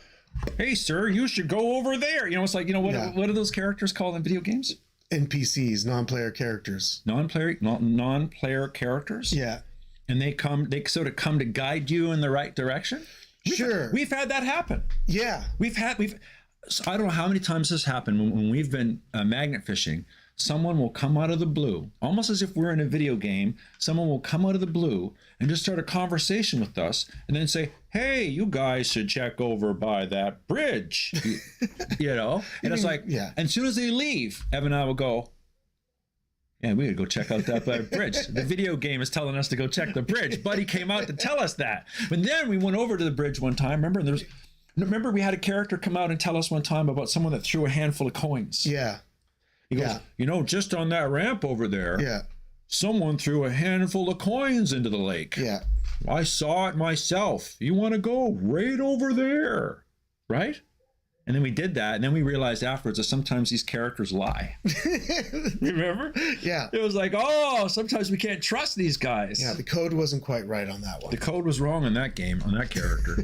"Hey, sir, you should go over there." It's like what are those characters called in video games? NPCs, non-player characters. Non-player characters. Yeah. And they sort of come to guide you in the right direction. We've had that happen. Yeah. I don't know how many times this happened when we've been magnet fishing. Someone will come out of the blue, almost as if we're in a video game. Someone will come out of the blue and just start a conversation with us and then say, "Hey, you guys should check over by that bridge." And it's like, yeah. And as soon as they leave, Evan and I will go, "Yeah, we gotta go check out that bridge. The video game is telling us to go check the bridge." Buddy came out to tell us that. But then we went over to the bridge one time, remember we had a character come out and tell us one time about someone that threw a handful of coins. Yeah. He goes, just on that ramp over there, yeah, someone threw a handful of coins into the lake. Yeah. I saw it myself. You want to go right over there, right? And then we did that, and then we realized afterwards that sometimes these characters lie. Remember? Yeah. It was like, sometimes we can't trust these guys. Yeah, the code wasn't quite right on that one. The code was wrong on that game, on that character.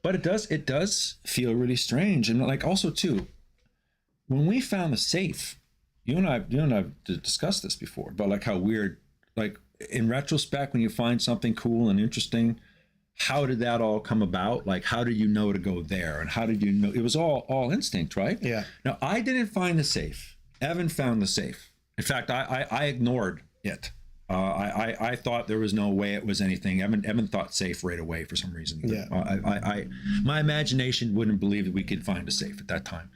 But it does feel really strange. And like also too, when we found the safe, you and I have discussed this before, but like how weird, like in retrospect, when you find something cool and interesting, how did that all come about? Like, how did you know to go there? And how did you know? It was all instinct, right? Yeah. Now, I didn't find the safe. Evan found the safe. In fact, I ignored it. I thought there was no way it was anything. Evan thought safe right away for some reason. Yeah. My imagination wouldn't believe that we could find a safe at that time.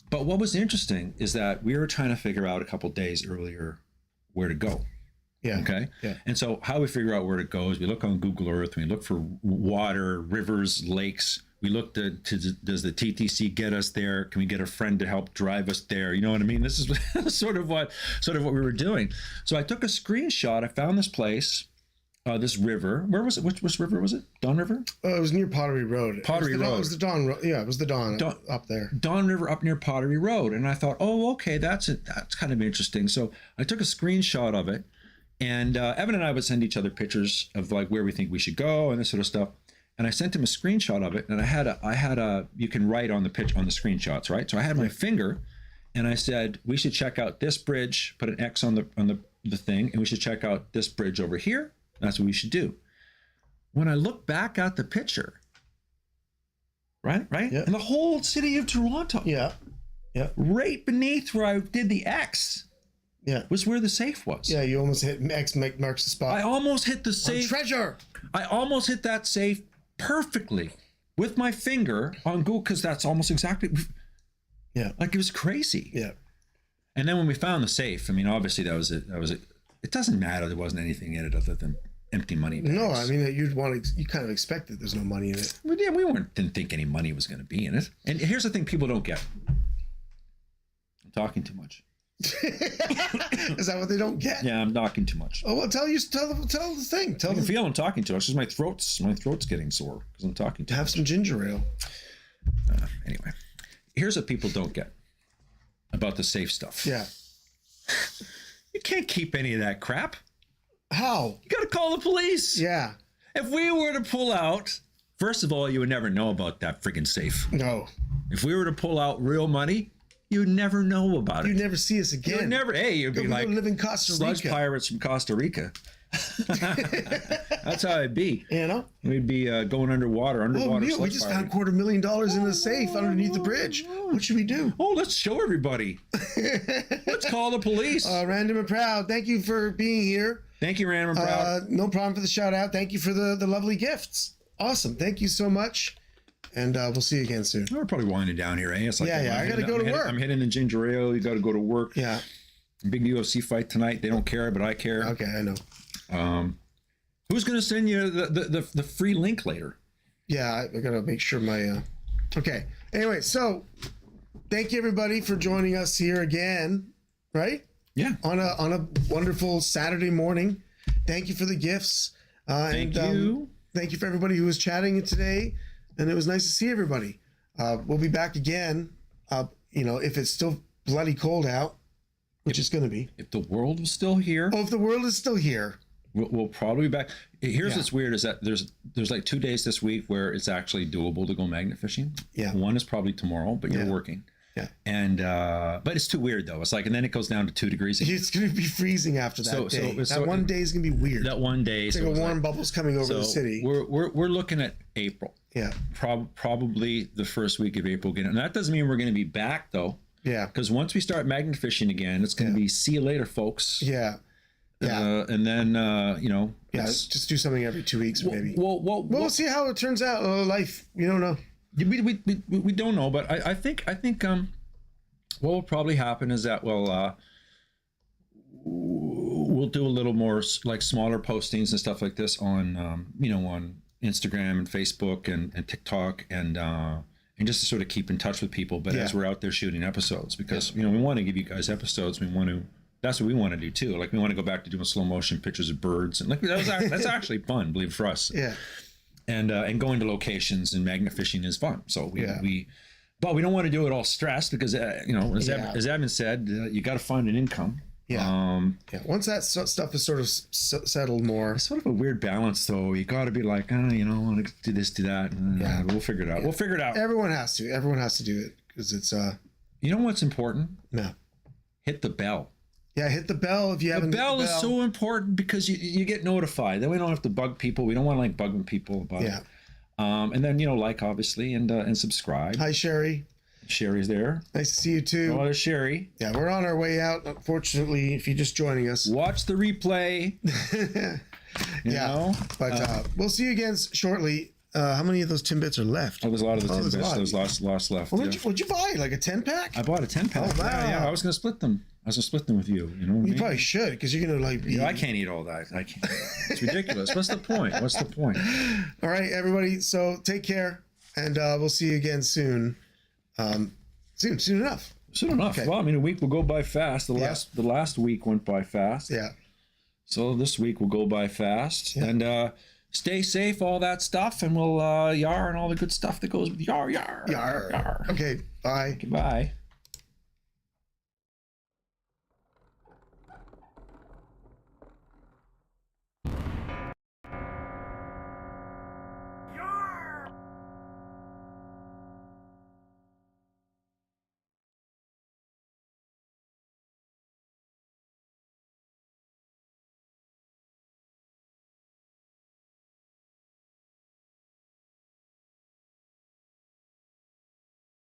But what was interesting is that we were trying to figure out a couple days earlier where to go. Yeah. Okay. Yeah. And so how we figure out where to go is we look on Google Earth, we look for water, rivers, lakes. We look to does the TTC get us there? Can we get a friend to help drive us there? You know what I mean? This is sort of what we were doing. So I took a screenshot. I found this place, this river. Where was it? Which river was it? Don River? It was near Pottery Road. Pottery Road. It was the Don. Yeah, it was the Don up there. Don River up near Pottery Road. And I thought, oh, okay, that's kind of interesting. So I took a screenshot of it. And Evan and I would send each other pictures of like where we think we should go and this sort of stuff. And I sent him a screenshot of it. And I had a you can write on the screenshots, right? So I had my finger, and I said we should check out this bridge. Put an X on the thing, and we should check out this bridge over here. That's what we should do. When I look back at the picture, right, Yeah. and the whole city of Toronto, Yeah. right beneath where I did the X. Yeah. Was where the safe was. Yeah, you almost hit X marks the spot. I almost hit the On safe. treasure. I almost hit that safe perfectly with my finger on Google, because that's almost exactly. Yeah. Like it was crazy. Yeah. And then when we found the safe, I mean, obviously that was it. It doesn't matter. There wasn't anything in it other than empty money bags. No, I mean you kind of expect that there's no money in it. Well, yeah, didn't think any money was going to be in it. And here's the thing: people don't get. I'm talking too much. Is that what they don't get? Yeah, I'm talking too much. Oh well, tell the thing. I can feel I'm talking too much because my throat's getting sore because I'm talking too Have much. some ginger ale. Anyway, here's what people don't get about the safe stuff. Yeah. You can't keep any of that crap. How? You got to call the police. Yeah. If we were to pull out, first of all, you would never know about that friggin' safe. No. If we were to pull out real money, you'd never know about it. You'd never see us again. You'd never. Hey, you'd be We like live in Costa Sludge Rica. Pirates from Costa Rica. That's how it'd be. You know? We'd be going underwater. Oh, Sludge Neil, we just found pirating. $250,000 in the safe underneath the bridge. What should we do? Oh, let's show everybody. Let's call the police. Random and Proud, thank you for being here. Thank you, Random and Proud. No problem for the shout out. Thank you for the lovely gifts. Awesome. Thank you so much. And we'll see you again soon. We're probably winding down here, eh? It's like Yeah, I gotta go to work. I'm hitting the ginger ale. You got to go to work. Yeah. Big UFC fight tonight. They don't care, but I care. Okay, I know. Who's going to send you the free link later? Yeah, I gotta make sure my. Okay. Anyway, so thank you everybody for joining us here again. Right? Yeah. On a wonderful Saturday morning. Thank you for the gifts. Thank you. Thank you for everybody who was chatting today, and it was nice to see everybody. We'll be back again. If it's still bloody cold out, which it's going to be. If the world was still here, Oh, if the world is still here. we'll probably be back. Here's what's weird is that there's like 2 days this week where it's actually doable to go magnet fishing. Yeah. One is probably tomorrow, but you're Yeah. working. Yeah. And but it's too weird though. It's like, and then it goes down to 2 degrees. It's going to be freezing after that day. That one day is going to be weird. That one day. It's like a warm bubble's coming over the city. We're looking at April. Yeah. Probably the first week of April again. And that doesn't mean we're going to be back though. Yeah. Because once we start magnet fishing again, it's going to be see you later, folks. Yeah. Yeah. And then Just do something every 2 weeks, maybe. We'll See how it turns out. Life, we don't know. we don't know, but I think what will probably happen is that we'll do a little more like smaller postings and stuff like this on on Instagram and Facebook and TikTok and just to sort of keep in touch with people. But as we're out there shooting episodes, because we want to give you guys episodes, that's what we want to do too. Like we want to go back to doing slow motion pictures of birds, and like that's actually fun, believe it, for us. Yeah. And going to locations and magnet fishing is fun. So but we don't want to do it all stressed because as Evan said, you got to find an income. Yeah. Once that stuff is sort of settled more. It's sort of a weird balance though. You got to be like, I want to do this, do that. And, we'll figure it out. We'll figure it out. Everyone has to do it because it's You know what's important? No. Hit the bell. Yeah, hit the bell if you haven't. The bell is so important because you get notified. Then we don't have to bug people. We don't want to like bugging people about it. And then like obviously and subscribe. Hi Sherry. Sherry's there. Nice to see you too. Oh, there's Sherry. Yeah, we're on our way out. Unfortunately, if you're just joining us, watch the replay. you know? But we'll see you again shortly. how many of those Timbits are left? Oh, there's a lot of the there's a Timbits. lot. There's lots left. What'd Yeah. you buy? Like a 10-pack? I bought a 10-pack. Oh, wow. Yeah, I was gonna split them. I was gonna split them with you. You know what I You mean? probably should, because you're gonna like. Be... You know, I can't eat all that. I can't. It's ridiculous. What's the point? What's the point? All right, everybody. So take care, and we'll see you again soon. Soon enough. Soon enough. Okay. Well, I mean, a week will go by fast. The Yeah. last week went by fast. Yeah. So this week will go by fast. Yeah. And stay safe, all that stuff, and we'll yar and all the good stuff that goes with yar. Yar. Okay. Bye. Goodbye.